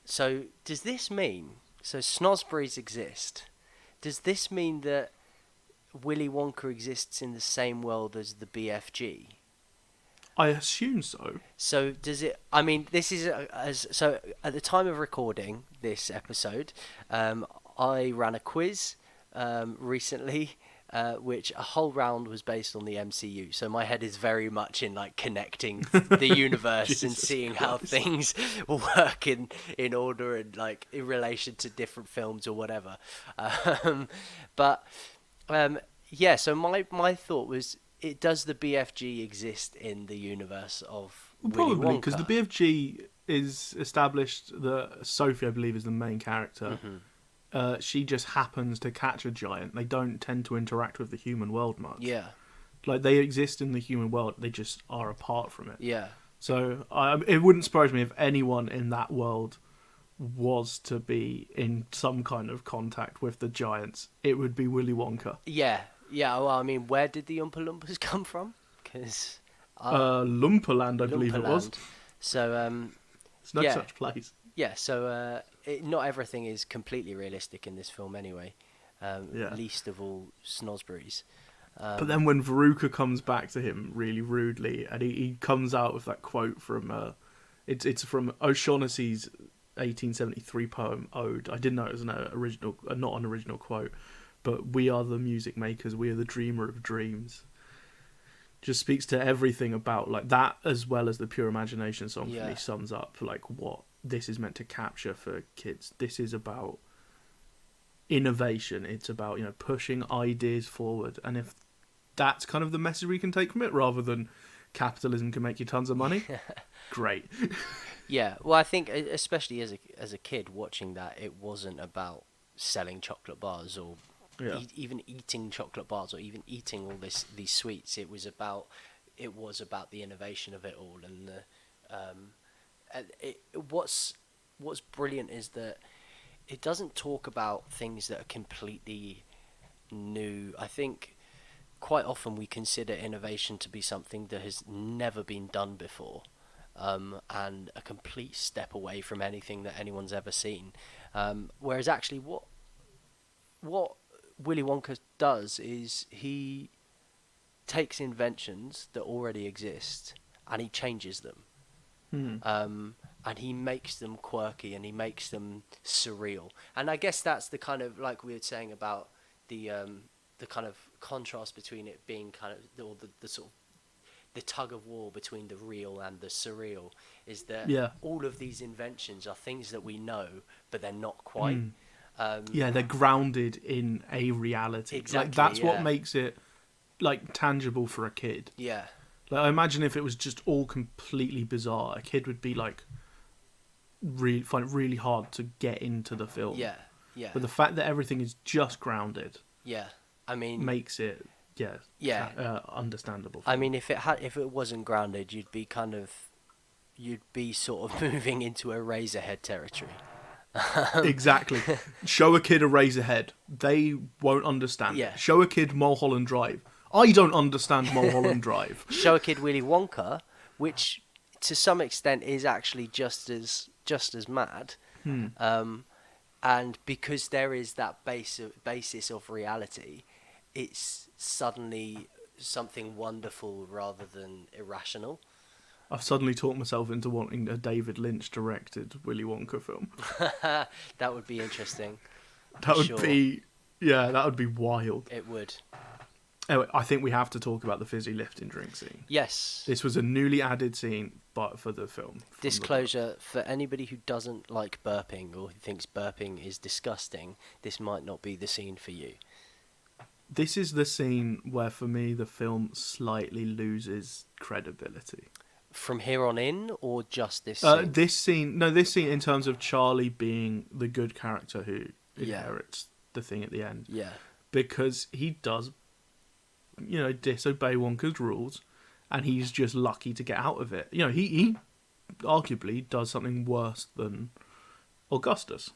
So does this mean snozzberries exist? Does this mean that Willy Wonka exists in the same world as the BFG? I assume so. So does it? I mean, this is so at the time of recording this episode, I ran a quiz recently, which a whole round was based on the MCU. So my head is very much in like connecting the universe and seeing how things work in order and like in relation to different films or whatever. So my thought was, does the BFG exist in the universe of Willy Wonka? Probably, because the BFG is established that Sophie, I believe, is the main character. She just happens to catch a giant. They don't tend to interact with the human world much. Yeah. Like, they exist in the human world, they just are apart from it. Yeah. So it wouldn't surprise me if anyone in that world was to be in some kind of contact with the giants. It would be Willy Wonka. Yeah. Yeah, well, I mean, where did the Oompa Loompas come from? Because Lumperland, I believe it was. So, it's no such place. Yeah, so not everything is completely realistic in this film anyway. Least of all snozzberries. But then when Veruca comes back to him really rudely, and he comes out with that quote from it's from O'Shaughnessy's 1873 poem Ode. I didn't know it was not an original quote, but we are the music makers, we are the dreamer of dreams. Just speaks to everything about like that, as well as the Pure Imagination song. For me, sums up like what this is meant to capture for kids. This is about innovation. It's about pushing ideas forward, and if that's kind of the message we can take from it, rather than capitalism can make you tons of money, great. Yeah, well, I think especially as a kid watching that, it wasn't about selling chocolate bars or even eating chocolate bars or even eating all these sweets. It was about the innovation of it all, and what's brilliant is that it doesn't talk about things that are completely new. I think quite often we consider innovation to be something that has never been done before, and a complete step away from anything that anyone's ever seen. Whereas actually what Willy Wonka does is he takes inventions that already exist and he changes them. And he makes them quirky and he makes them surreal. And I guess that's the kind of, like we were saying about the kind of contrast between it being kind of, or the sort of the tug of war between the real and the surreal, is that all of these inventions are things that we know, but they're not quite. They're grounded in a reality. Exactly. Like, that's what makes it like tangible for a kid. Yeah. Like, I imagine if it was just all completely bizarre, a kid would be like find it really hard to get into the film. Yeah. Yeah. But the fact that everything is just grounded, I mean, makes it understandable. I mean, if it wasn't grounded, you'd be sort of moving into a Razorhead territory. Exactly. Show a kid a Razorhead, they won't understand it. Show a kid Mulholland Drive. I don't understand Mulholland Drive. Show a kid Willy Wonka, which to some extent is actually just as mad. And because there is that basis of reality, it's suddenly something wonderful rather than irrational. I've suddenly talked myself into wanting a David Lynch directed Willy Wonka film. That would be interesting. That would be wild. It would. Anyway, I think we have to talk about the fizzy lifting drink scene. Yes. This was a newly added scene, but for the film. Disclosure, for anybody who doesn't like burping or who thinks burping is disgusting, this might not be the scene for you. This is the scene where, for me, the film slightly loses credibility. From here on in, or just this scene? This scene in terms of Charlie being the good character who inherits the thing at the end. Yeah. Because he does, disobey Wonka's rules, and he's just lucky to get out of it. He arguably does something worse than Augustus.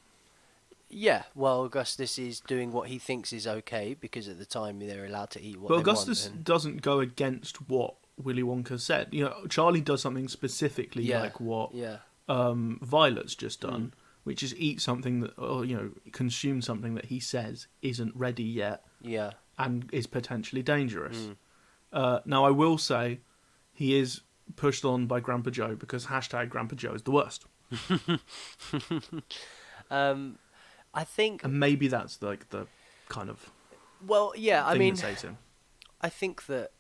Yeah, well, Augustus is doing what he thinks is okay, because at the time they're allowed to eat what they want. But Augustus doesn't go against what Willy Wonka said. Charlie does something specifically like what Violet's just done, which is eat something that, consume something that he says isn't ready yet, and is potentially dangerous. Now, I will say, he is pushed on by Grandpa Joe, because #Grandpa Joe is the worst. I think, and maybe that's like the kind of thing that saves him. I think that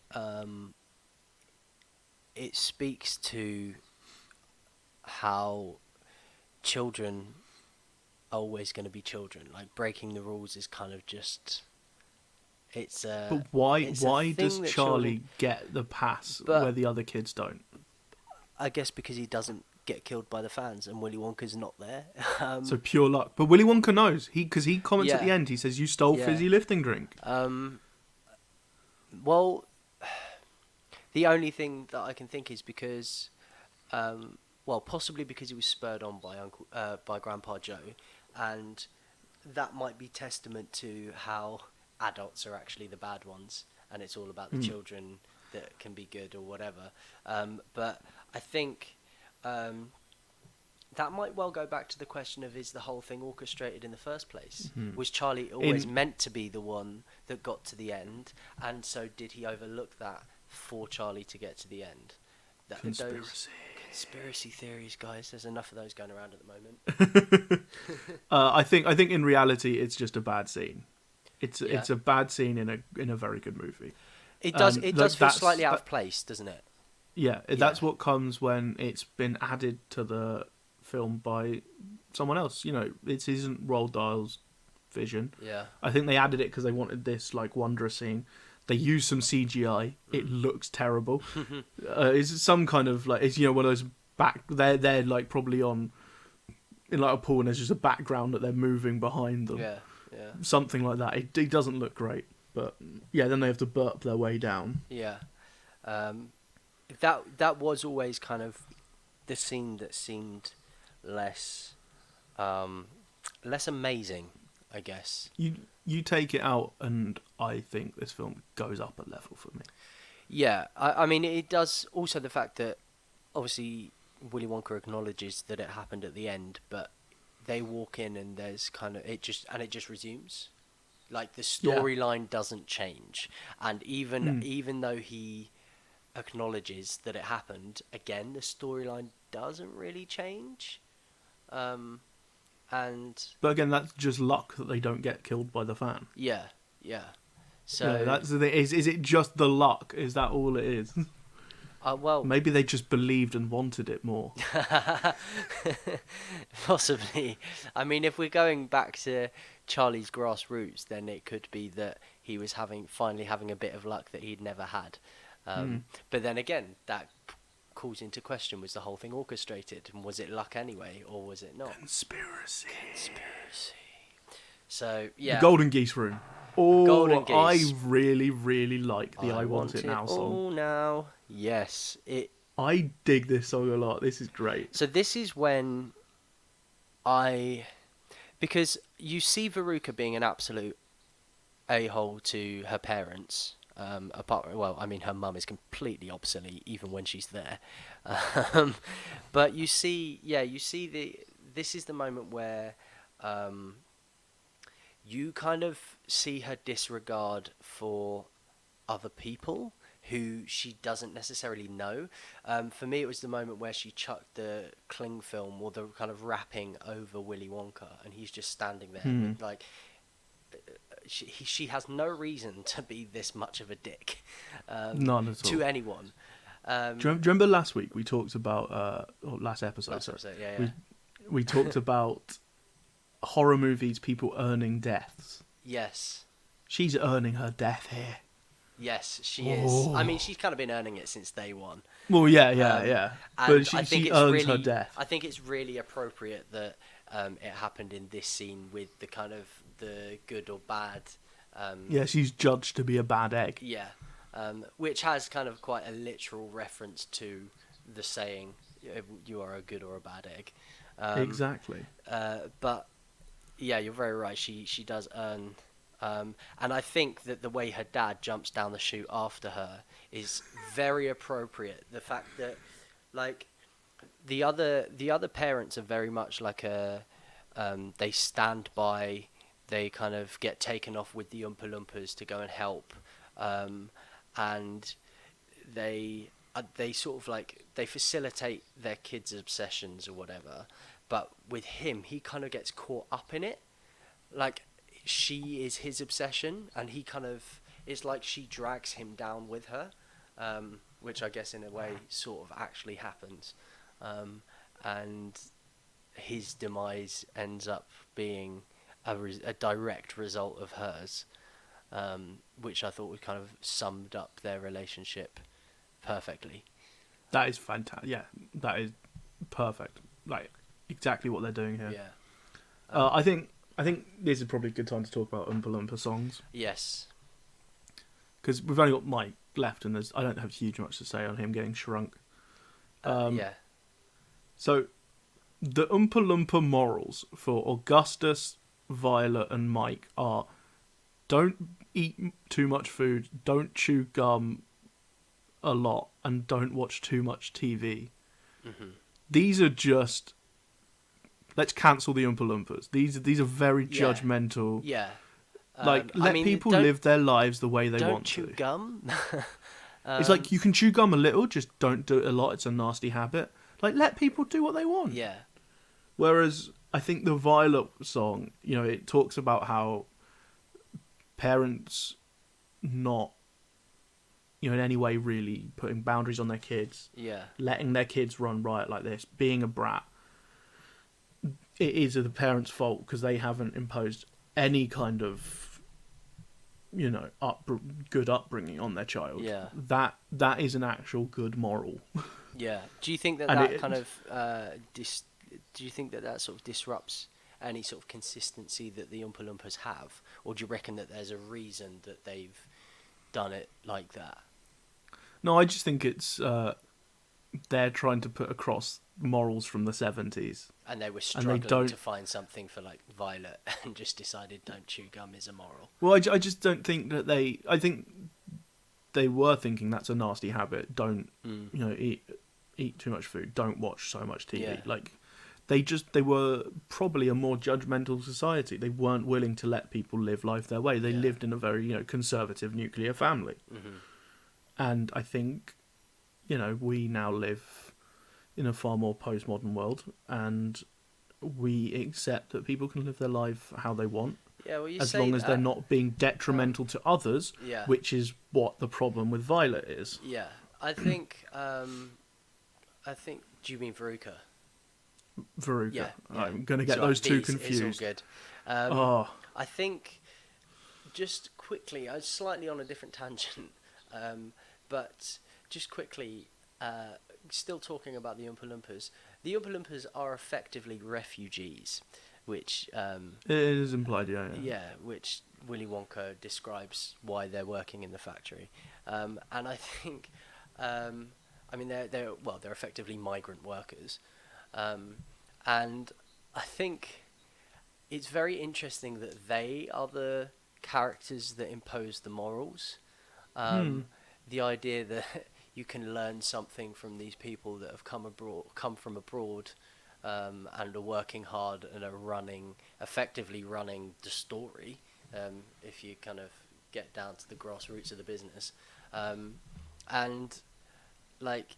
it speaks to how children are always going to be children. Like, breaking the rules is kind of just... But why does Charlie get the pass where the other kids don't? I guess because he doesn't get killed by the fans and Willy Wonka's not there. So pure luck. But Willy Wonka knows. Because he comments at the end, he says, "You stole fizzy lifting drink." Well, the only thing that I can think is because, possibly because he was spurred on by Grandpa Joe, and that might be testament to how adults are actually the bad ones, and it's all about the children that can be good or whatever. But I think that might well go back to the question of, is the whole thing orchestrated in the first place? Was Charlie always meant to be the one that got to the end, and so did he overlook that for Charlie to get to the end? Conspiracy theories, guys. There's enough of those going around at the moment. I think in reality, it's just a bad scene. It's a bad scene in a very good movie. It does feel slightly out of place, doesn't it? Yeah, that's what comes when it's been added to the film by someone else. It isn't Roald Dahl's vision. Yeah. I think they added it because they wanted this like wondrous scene. They use some CGI. It looks terrible. It's some kind of like, it's one of those back. They're like probably in like a pool, and there's just a background that they're moving behind them. Yeah. Something like that. It doesn't look great, but then they have to burp their way down. Yeah. That was always kind of the scene that seemed less amazing, I guess. You take it out, and I think this film goes up a level for me. Yeah, I mean, it does. Also, the fact that obviously Willy Wonka acknowledges that it happened at the end, but they walk in and there's kind of it just resumes. Like, the storyline doesn't change, and even though he acknowledges that it happened, again, the storyline doesn't really change. Um, and But again, that's just luck that they don't get killed by the fan. yeah, yeah. You know, So, that's the thing. Is it just the luck? Is that all it is? well, Maybe they just believed and wanted it more. possibly. I mean, if we're going back to Charlie's grassroots, then it could be that he was finally having a bit of luck that he'd never had. But then again, that calls into question: was the whole thing orchestrated, and was it luck anyway, or was it not? Conspiracy. So The yeah, Golden Geese Room. Oh, Golden Geese. I really, really like the I Want It Now song. All now, yes, it. I dig this song a lot. This is great. So this is when because you see Veruca being an absolute a-hole to her parents. Her mum is completely obsolete even when she's there. But you see this is the moment where you kind of see her disregard for other people who she doesn't necessarily know. For me, it was the moment where she chucked the cling film or the kind of wrapping over Willy Wonka, and he's just standing there with, like. She has no reason to be this much of a dick. None at all. To anyone. Do you remember last week we talked about, or last episode, Yeah. We talked about horror movies, people earning deaths. Yes. She's earning her death here. Yes, she is. I mean, she's kind of been earning it since day one. Well, yeah. But she earns her death. I think it's really appropriate that it happened in this scene with the kind of the good or bad. Yeah, she's judged to be a bad egg. Yeah, which has kind of quite a literal reference to the saying, "You are a good or a bad egg." Exactly. But yeah, you're very right. She does earn. And I think that the way her dad jumps down the chute after her is very appropriate. The fact that, like, the other parents are very much like they stand by, they kind of get taken off with the Oompa Loompas to go and help, and they sort of like they facilitate their kids' obsessions or whatever. But with him, he kind of gets caught up in it, like. She is his obsession, and he kind of, it's like she drags him down with her, which I guess in a way sort of actually happens, and his demise ends up being a direct result of hers, which I thought was kind of summed up their relationship perfectly. That is fantastic. Yeah, that is perfect. Like exactly what they're doing here. Yeah. I think this is probably a good time to talk about Oompa Loompa songs. Yes. Because we've only got Mike left, and I don't have huge much to say on him getting shrunk. Yeah. So, the Oompa Loompa morals for Augustus, Violet, and Mike are: don't eat too much food, don't chew gum a lot, and don't watch too much TV. Mm-hmm. These are just... Let's cancel the Oompa Loompas. These are very judgmental. Yeah. Let people live their lives the way they want to. Don't chew gum. It's like you can chew gum a little, just don't do it a lot. It's a nasty habit. Like, let people do what they want. Yeah. Whereas I think the Violet song, it talks about how parents not, in any way really putting boundaries on their kids. Yeah. Letting their kids run riot like this, being a brat. It is the parents' fault because they haven't imposed any kind of, good upbringing on their child. Yeah. That is an actual good moral. Yeah. Do you think that do you think that sort of disrupts any sort of consistency that the Oompa Loompas have, or do you reckon that there's a reason that they've done it like that? No, I just think it's they're trying to put across morals from the 70s. And they were struggling to find something for, like, Violet and just decided don't chew gum is immoral. Well, I just don't think that I think they were thinking that's a nasty habit. Don't, eat too much food. Don't watch so much TV. Yeah. Like, they were probably a more judgmental society. They weren't willing to let people live life their way. They lived in a very, conservative nuclear family. Mm-hmm. And I think we now live in a far more postmodern world, and we accept that people can live their life how they want, Yeah, well, you as say long as they're that. not being detrimental to others, Yeah, which is what the problem with Violet is. yeah. I think. I think. Do you mean Veruca? Veruca. Yeah, yeah. I'm going to It's get all right. those two It's all confused. good. Oh, I think just quickly, I was slightly on a different tangent, but just quickly, still talking about the Oompa Loompas. The Oompa Loompas are effectively refugees, which it is implied, yeah. which Willy Wonka describes why they're working in the factory, and I think, I mean they're effectively migrant workers, and I think it's very interesting that they are the characters that impose the morals. Hmm. The idea that you can learn something from these people that have come from abroad, and are working hard and are effectively running the story. If you kind of get down to the grassroots of the business, and like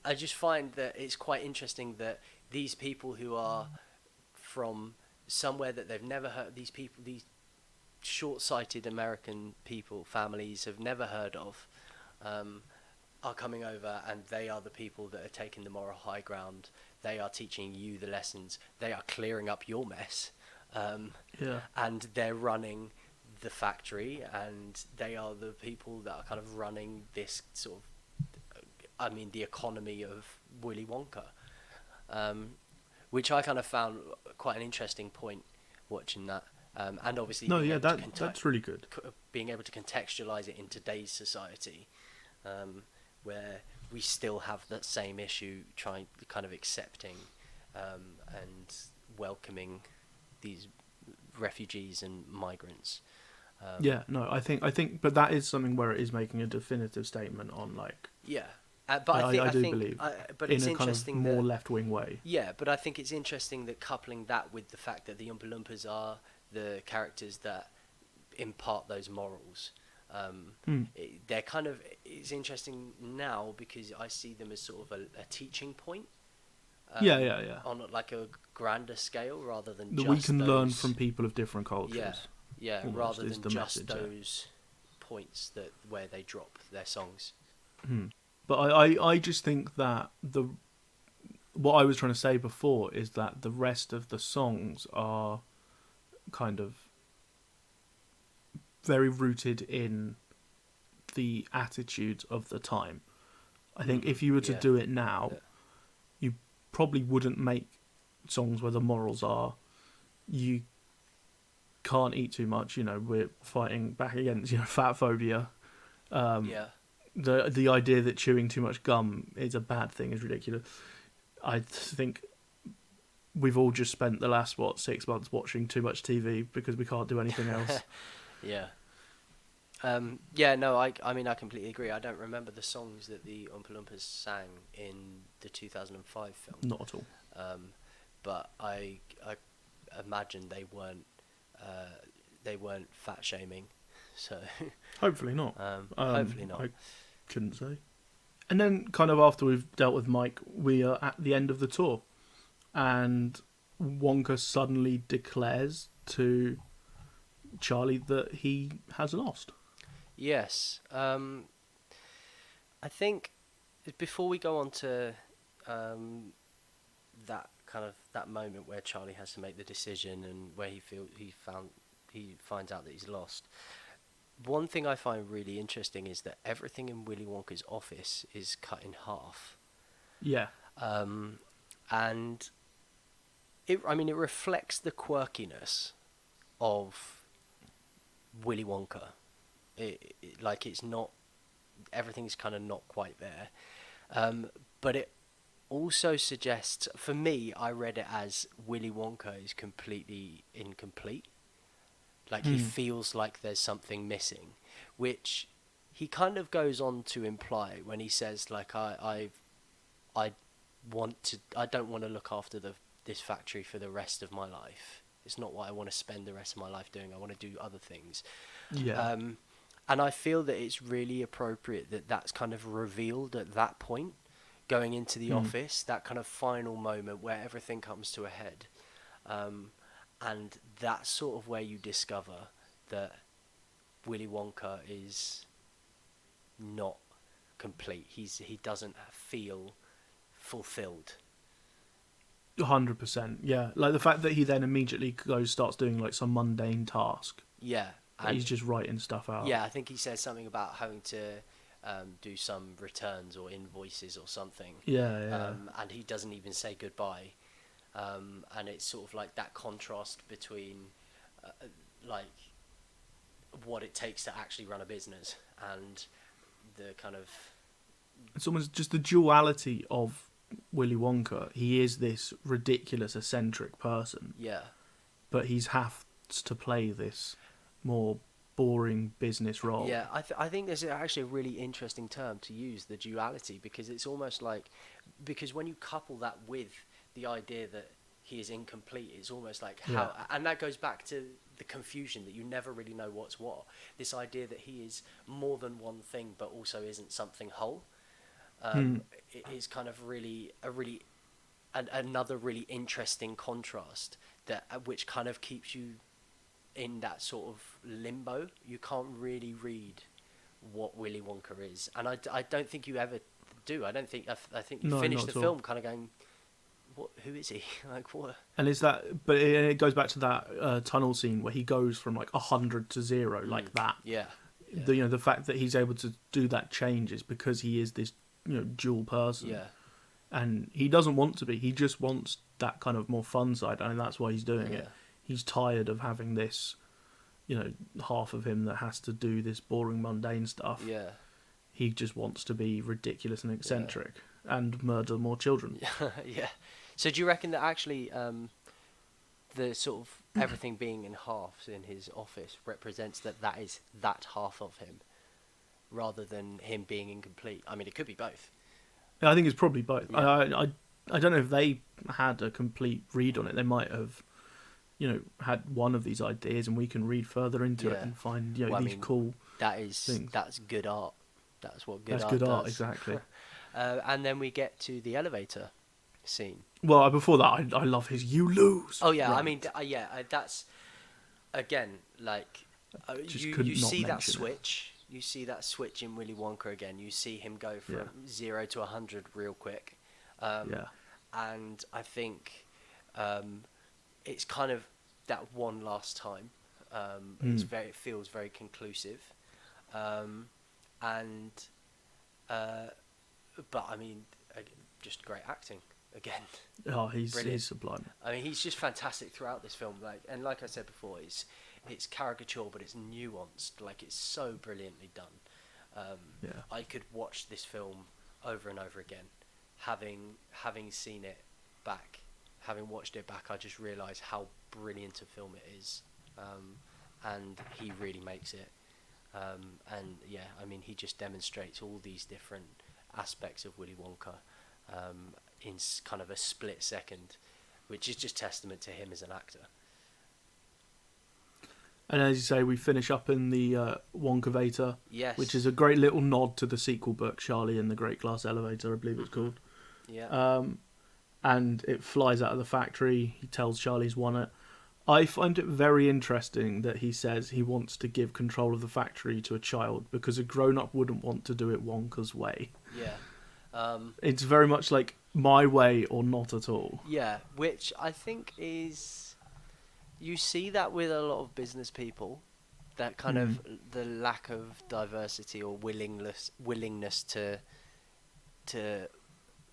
I just find that it's quite interesting that these people who are from somewhere that they've never heard, these short-sighted American families have never heard of, are coming over, and they are the people that are taking the moral high ground. They are teaching you the lessons. They are clearing up your mess, Yeah. and they're running the factory, and they are the people that are kind of running this sort of, the economy of Willy Wonka, which I kind of found quite an interesting point watching that, and obviously No, yeah, that's really good. being able to contextualize it in today's society, where we still have that same issue, trying kind of accepting and welcoming these refugees and migrants. Yeah, no, I think, but that is something where it is making a definitive statement on, like, Yeah, but I do think, believe, but in it's a kind of interesting more that, left-wing way. yeah, but I think it's interesting that coupling that with the fact that the Oompa Loompas are the characters that impart those morals. Hmm. They're kind of, it's interesting now because I see them as sort of a teaching point. Yeah. On like a grander scale rather than That just we can learn those. from people of different cultures. Yeah, yeah, Almost rather is than the just message, yeah. those points that where they drop their songs. Hmm. But I just think that what I was trying to say before is that the rest of the songs are kind of very rooted in the attitudes of the time. I think if you were to Yeah. do it now, Yeah. you probably wouldn't make songs where the morals are you can't eat too much. We're fighting back against fat phobia. Yeah. The idea that chewing too much gum is a bad thing is ridiculous. I think we've all just spent the last 6 months watching too much TV because we can't do anything else. Yeah. Yeah, no, I mean, I completely agree. I don't remember the songs that the Oompa Loompas sang in the 2005 film. Not at all. But I imagine they weren't fat shaming, so Hopefully not. hopefully not. I couldn't say. And then, kind of after we've dealt with Mike, we are at the end of the tour, and Wonka suddenly declares to Charlie that he has lost. Yes. I think before we go on to that moment where Charlie has to make the decision and where he finds out that he's lost. One thing I find really interesting is that everything in Willy Wonka's office is cut in half. Yeah. And it reflects the quirkiness of Willy Wonka. It's not, everything's kind of not quite there. But it also suggests, for me, I read it as Willy Wonka is completely incomplete. He feels like there's something missing, which he kind of goes on to imply when he says, I don't want to look after this factory for the rest of my life. It's not what I want to spend the rest of my life doing. I want to do other things. Yeah. And I feel that it's really appropriate that that's kind of revealed at that point, going into the office, that kind of final moment where everything comes to a head. Um, and that's sort of where you discover that Willy Wonka is not complete. He doesn't feel fulfilled. 100%. Yeah, like the fact that he then immediately starts doing like some mundane task. Yeah, Like he's just writing stuff out. yeah, I think he says something about having to do some returns or invoices or something. Yeah, yeah. And he doesn't even say goodbye. And it's sort of like that contrast between like what it takes to actually run a business and the kind of It's almost just the duality of Willy Wonka. He is this ridiculous, eccentric person, yeah. but he's has to play this more boring business role. Yeah, I think this is actually a really interesting term to use, the duality, because it's almost like, because when you couple that with the idea that he is incomplete, it's almost like how, and that goes back to the confusion that you never really know what's what. This idea that he is more than one thing, but also isn't something whole. It is kind of another really interesting contrast that which kind of keeps you in that sort of limbo. You can't really read what Willy Wonka is, and I don't think you ever do. I think you finish the film kind of going, "What? Who is he? Like what?" And is that? But it goes back to that tunnel scene where he goes from like 100 to 0, like that. Yeah. The fact that he's able to do that change is because he is this dual person. Yeah. And he doesn't want to be. He just wants that kind of more fun side, and that's why he's doing it. He's tired of having this, half of him that has to do this boring, mundane stuff. Yeah. He just wants to be ridiculous and eccentric and murder more children. Yeah. So do you reckon that actually the sort of everything being in halves in his office represents that is that half of him, rather than him being incomplete? I mean, it could be both. Yeah, I think it's probably both. Yeah. I don't know if they had a complete read on it. They might have, had one of these ideas, and we can read further into it and find these cool things. That's good art. That's what good That's art good does. art, exactly. And then we get to the elevator scene. Well, before that, I love his "you lose." Oh yeah, rant. I mean, that's again like Just you couldn't not see that mention it. switch. You see that switch in Willy Wonka again. You see him go from 0 to 100 real quick. And I think it's kind of that one last time. It feels very conclusive. But I mean, just great acting again. Oh, he's sublime. I mean, he's just fantastic throughout this film. Like I said before, it's caricature, but it's nuanced. Like, it's so brilliantly done. I could watch this film over and over again. Having seen it back, having watched it back, I just realised how brilliant a film it is. And he really makes it. And yeah, I mean, he just demonstrates all these different aspects of Willy Wonka in kind of a split second, which is just testament to him as an actor. And as you say, we finish up in the Wonkavator, Yes. which is a great little nod to the sequel book, Charlie and the Great Glass Elevator, I believe it's called. Yeah. And it flies out of the factory. He tells Charlie he's won it. I find it very interesting that he says he wants to give control of the factory to a child because a grown-up wouldn't want to do it Wonka's way. Yeah. It's very much like my way or not at all. Yeah, which I think is... You see that with a lot of business people, that kind of the lack of diversity or willingness to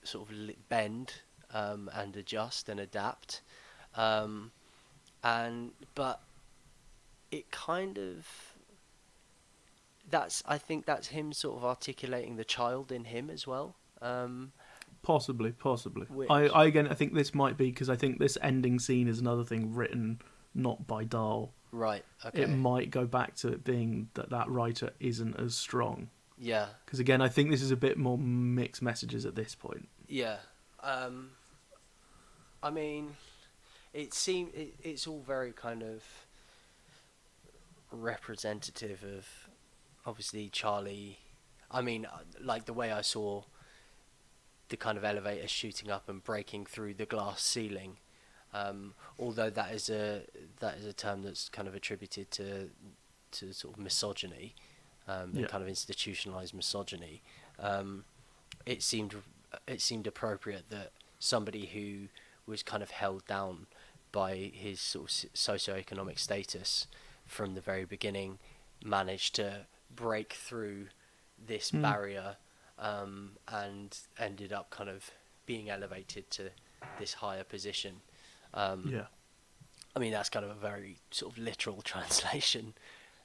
sort of bend and adjust and adapt. But it kind of... I think that's him sort of articulating the child in him as well. Possibly. Which... I think this might be because I think this ending scene is another thing written not by Dahl. Right, okay. It might go back to it being that writer isn't as strong. Yeah. Because again, I think this is a bit more mixed messages at this point. Yeah. I mean, it's all very kind of representative of obviously Charlie. I mean, like the way I saw the kind of elevator shooting up and breaking through the glass ceiling. Although that is a term that's kind of attributed to sort of misogyny, and Yeah. kind of institutionalized misogyny. Um, it seemed it seemed appropriate that somebody who was kind of held down by his sort of socioeconomic status from the very beginning managed to break through this Mm. barrier, and ended up kind of being elevated to this higher position. Um, Yeah. I mean, that's kind of a very sort of literal translation,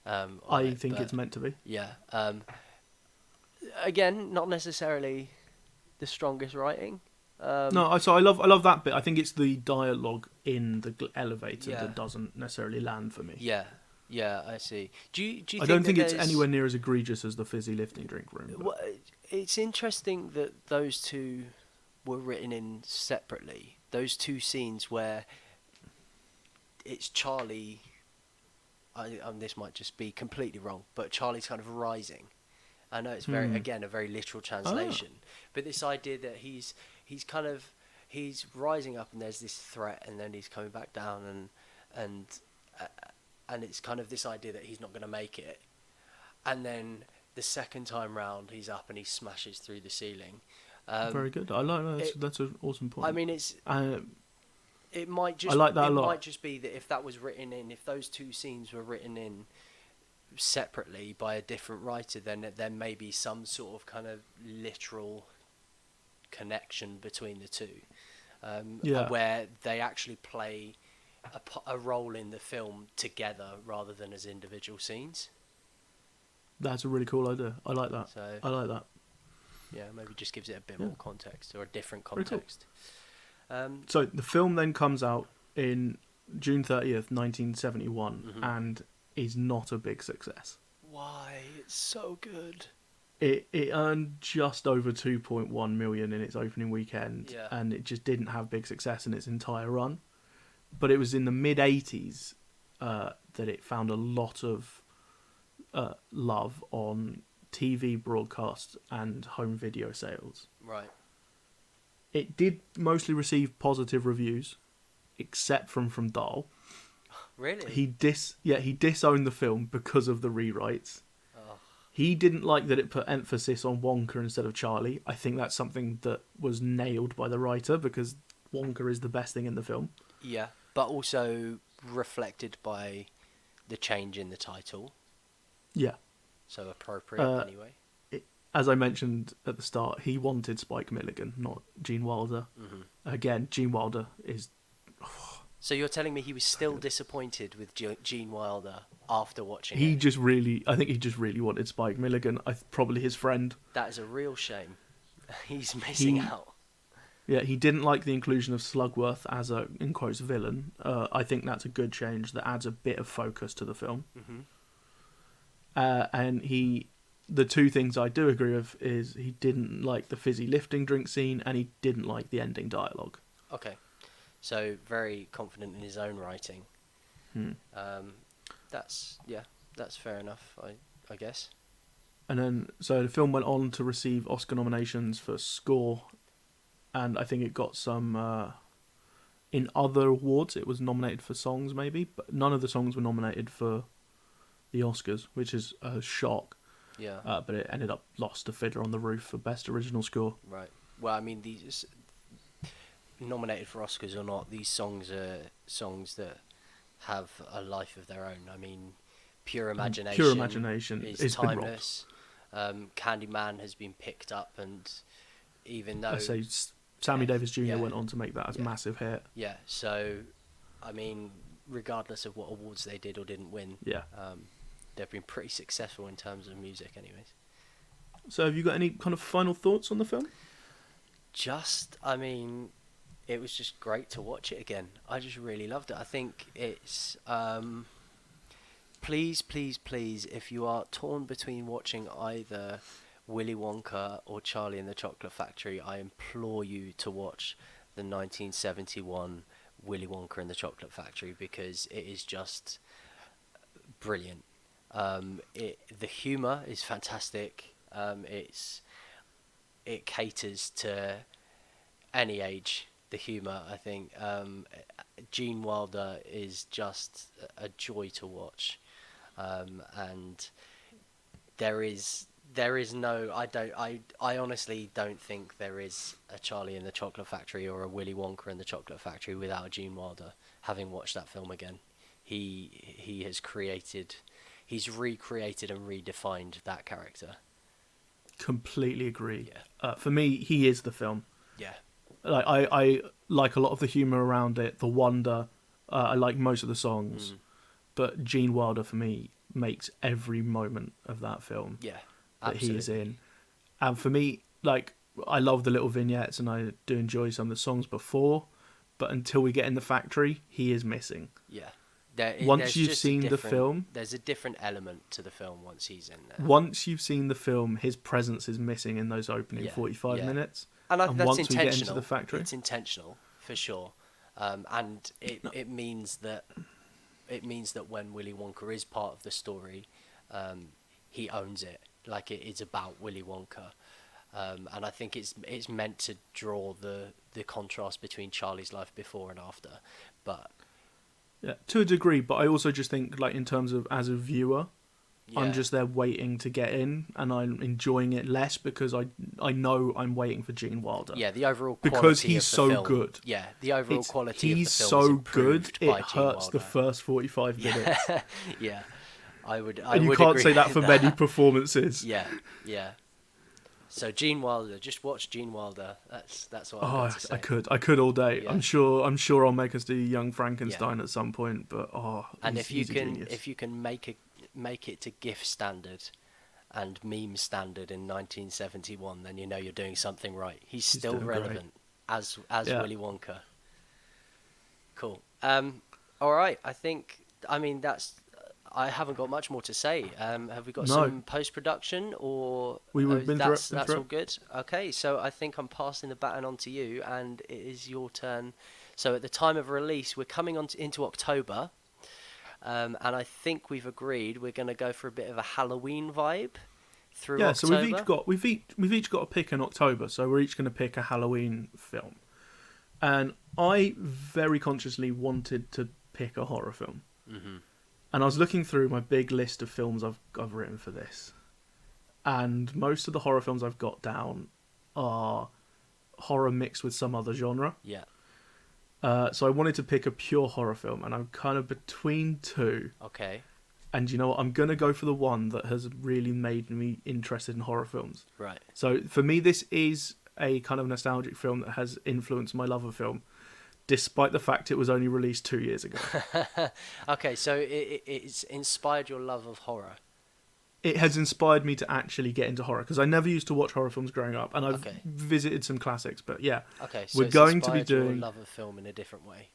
of I it, think but it's meant to be. yeah. Again, not necessarily the strongest writing. Um, No, I love that bit. I think it's the dialogue in the elevator yeah, that doesn't necessarily land for me. yeah, yeah. I see. Do you I think don't that think it's there's anywhere near as egregious as the fizzy lifting drink room. But It's interesting that those two were written in separately. Those two scenes where it's Charlie. This might just be completely wrong, but Charlie's kind of rising. I know it's very, again, a very literal Ah, translation, but this idea that he's kind of he's rising up and there's this threat, and then he's coming back down, and uh, and it's kind of this idea that he's not going to make it, and then the second time round he's up and he smashes through the ceiling. very good. I like that. It, That's an awesome I point. mean, it's Uh, it might I just like that a it lot. might just be that if that was written in, if those two scenes were written in separately by a different writer, then there may be some sort of kind of literal connection between the two, Yeah, where they actually play a role in the film together rather than as individual scenes. that's a really cool idea. I like that. So I like that. yeah, maybe just gives it a bit Yeah, more context or a different very cool. context. Um, So the film then comes out in June 30th, 1971, mhm. and is not a big success. Why? It's so good. It earned just over 2.1 million in its opening weekend, Yeah. and it just didn't have big success in its entire run. But it was in the mid 80s that it found a lot of love on TV broadcasts and home video sales. Right. It did mostly receive positive reviews, except from Dahl. Really? He disowned the film because of the rewrites. Oh, He didn't like that it put emphasis on Wonka instead of Charlie. I think that's something that was nailed by the writer because Wonka is the best thing in the film. yeah, but also reflected by the change in the title, Yeah. so appropriate Uh, anyway. As I mentioned at the start, he wanted Spike Milligan, not Gene Wilder. Hmm. Again, Gene Wilder is... So you're telling me he was still disappointed with Gene Wilder after watching I it? think he just really wanted Spike Milligan. Probably his friend. That is a real shame. He's missing He out. Yeah, he didn't like the inclusion of Slugworth as a, in quotes, villain. I think that's a good change that adds a bit of focus to the film. Hmm. And the two things I do agree with is he didn't like the fizzy lifting drink scene and he didn't like the ending dialogue. Okay, so very confident in his own writing. Hmm. That's fair enough. I guess. And then, so the film went on to receive Oscar nominations for score, and I think it got some... in other awards, it was nominated for songs, maybe, but none of the songs were nominated for the Oscars, which is a shock. Yeah. But it ended up lost to Fiddler on the Roof for Best Original Score. Right. Well, I mean, these nominated for Oscars or not, these songs are songs that have a life of their own. I mean, Pure Imagination. Pure Imagination is has been robbed. timeless. Candyman has been picked up, and even though I say Sammy Davis Jr. yeah, went on to make that as a yeah, massive hit. yeah, so I mean, regardless of what awards they did or didn't win, Yeah. they've been pretty successful in terms of music, anyways. So have you got any kind of final thoughts on the film? I mean, it was just great to watch it again. I just really loved it. I think it's please, please, please, if you are torn between watching either Willy Wonka or Charlie and the Chocolate Factory, I implore you to watch the 1971 Willy Wonka and the Chocolate Factory because it is just brilliant. The humour is fantastic. It caters to any age. The humour, I think. Gene Wilder is just a joy to watch, and there is no. I honestly don't think there is a Charlie and the Chocolate Factory or a Willy Wonka and the Chocolate Factory without a Gene Wilder. Having watched that film again, he has created, he's recreated and redefined that character. Completely agree. Yeah. For me, he is the film. Yeah. Like I like a lot of the humor around it, the wonder. I like most of the songs, but Gene Wilder for me makes every moment of that film. Yeah. That Absolutely. he is in. And for me, like, I love the little vignettes and I do enjoy some of the songs before, but until we get in the factory, he is missing. Yeah. Once you've seen the film, there's a different element to the film once he's in there. once you've seen the film, his presence is missing in those opening 45 minutes. And I think that's once intentional. we get into the factory, it's intentional for sure. And it means that when Willy Wonka is part of the story, he owns it. Like, it is about Willy Wonka. And I think it's meant to draw the contrast between Charlie's life before and after. But yeah, to a degree, but I also just think, like, in terms of as a viewer, yeah. I'm just there waiting to get in, and I'm enjoying it less because I know I'm waiting for Gene Wilder. Yeah, the overall quality because he's of the so film, good. Yeah, the overall quality of the film he's is so good improved it by Gene hurts the Wilder. first 45 minutes. Yeah, I would. And you can't agree say that with for many performances. Yeah. So Gene Wilder, just watch Gene Wilder. That's what I'm Oh, going to say. I could all day. Yeah. I'm sure I'll make us do Young Frankenstein at some point. But And he's a genius. if you can make it to GIF standard and meme standard in 1971, then you know you're doing something right. He's still doing relevant as Yeah. Willy Wonka. Cool. All right. I haven't got much more to say. Have we got some post-production, or We've been through it. that's all good? Okay, so I think I'm passing the baton on to you, and it is your turn. So at the time of release, we're coming into October, and I think we've agreed we're going to go for a bit of a Halloween vibe through October. So we've each got to pick in October. So we're each going to pick a Halloween film, and I very consciously wanted to pick a horror film. Mm-hmm. And I was looking through my big list of films I've written for this, and most of the horror films I've got down are horror mixed with some other genre. Yeah. So I wanted to pick a pure horror film, and I'm kind of between two. Okay. And you know what? I'm going to go for the one that has really made me interested in horror films. Right. So for me, this is a kind of nostalgic film that has influenced my love of film, despite the fact it was only released 2 years ago. Okay, so it's inspired your love of horror. It has inspired me to actually get into horror, because I never used to watch horror films growing up, and I've Okay. visited some classics, but yeah. Okay, so we're it's going to be inspired your doing love of film in a different way.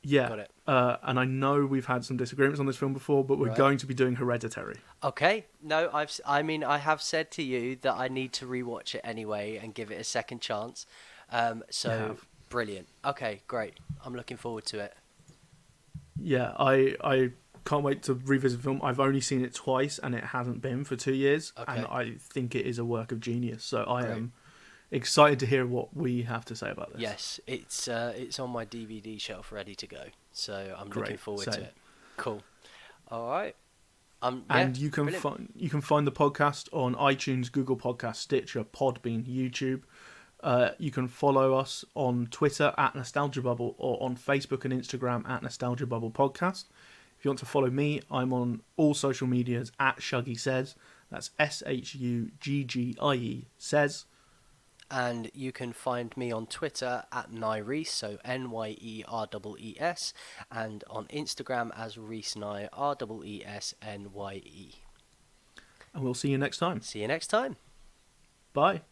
Yeah. Got it. And I know we've had some disagreements on this film before, but we're Right. going to be doing Hereditary. Okay, no, I have said to you that I need to rewatch it anyway and give it a second chance. So You have. brilliant. Okay, great. I'm looking forward to it. Yeah, I can't wait to revisit the film. I've only seen it twice, and it hasn't been for 2 years, Okay. and I think it is a work of genius. So I Great. am excited to hear what we have to say about this. Yes, it's on my DVD shelf ready to go. So I'm looking Great, forward to same. it. Cool. All right. And you can brilliant. find the podcast on iTunes, Google Podcasts, Stitcher, Podbean, YouTube. You can follow us on Twitter at Nostalgia Bubble, or on Facebook and Instagram at Nostalgia Bubble Podcast. If you want to follow me, I'm on all social medias at Shuggy Says. That's SHUGGIE Says. And you can find me on Twitter at Nyrees, so NYEREES, and on Instagram as ReesNye, REESNYE. And we'll see you next time. See you next time. Bye.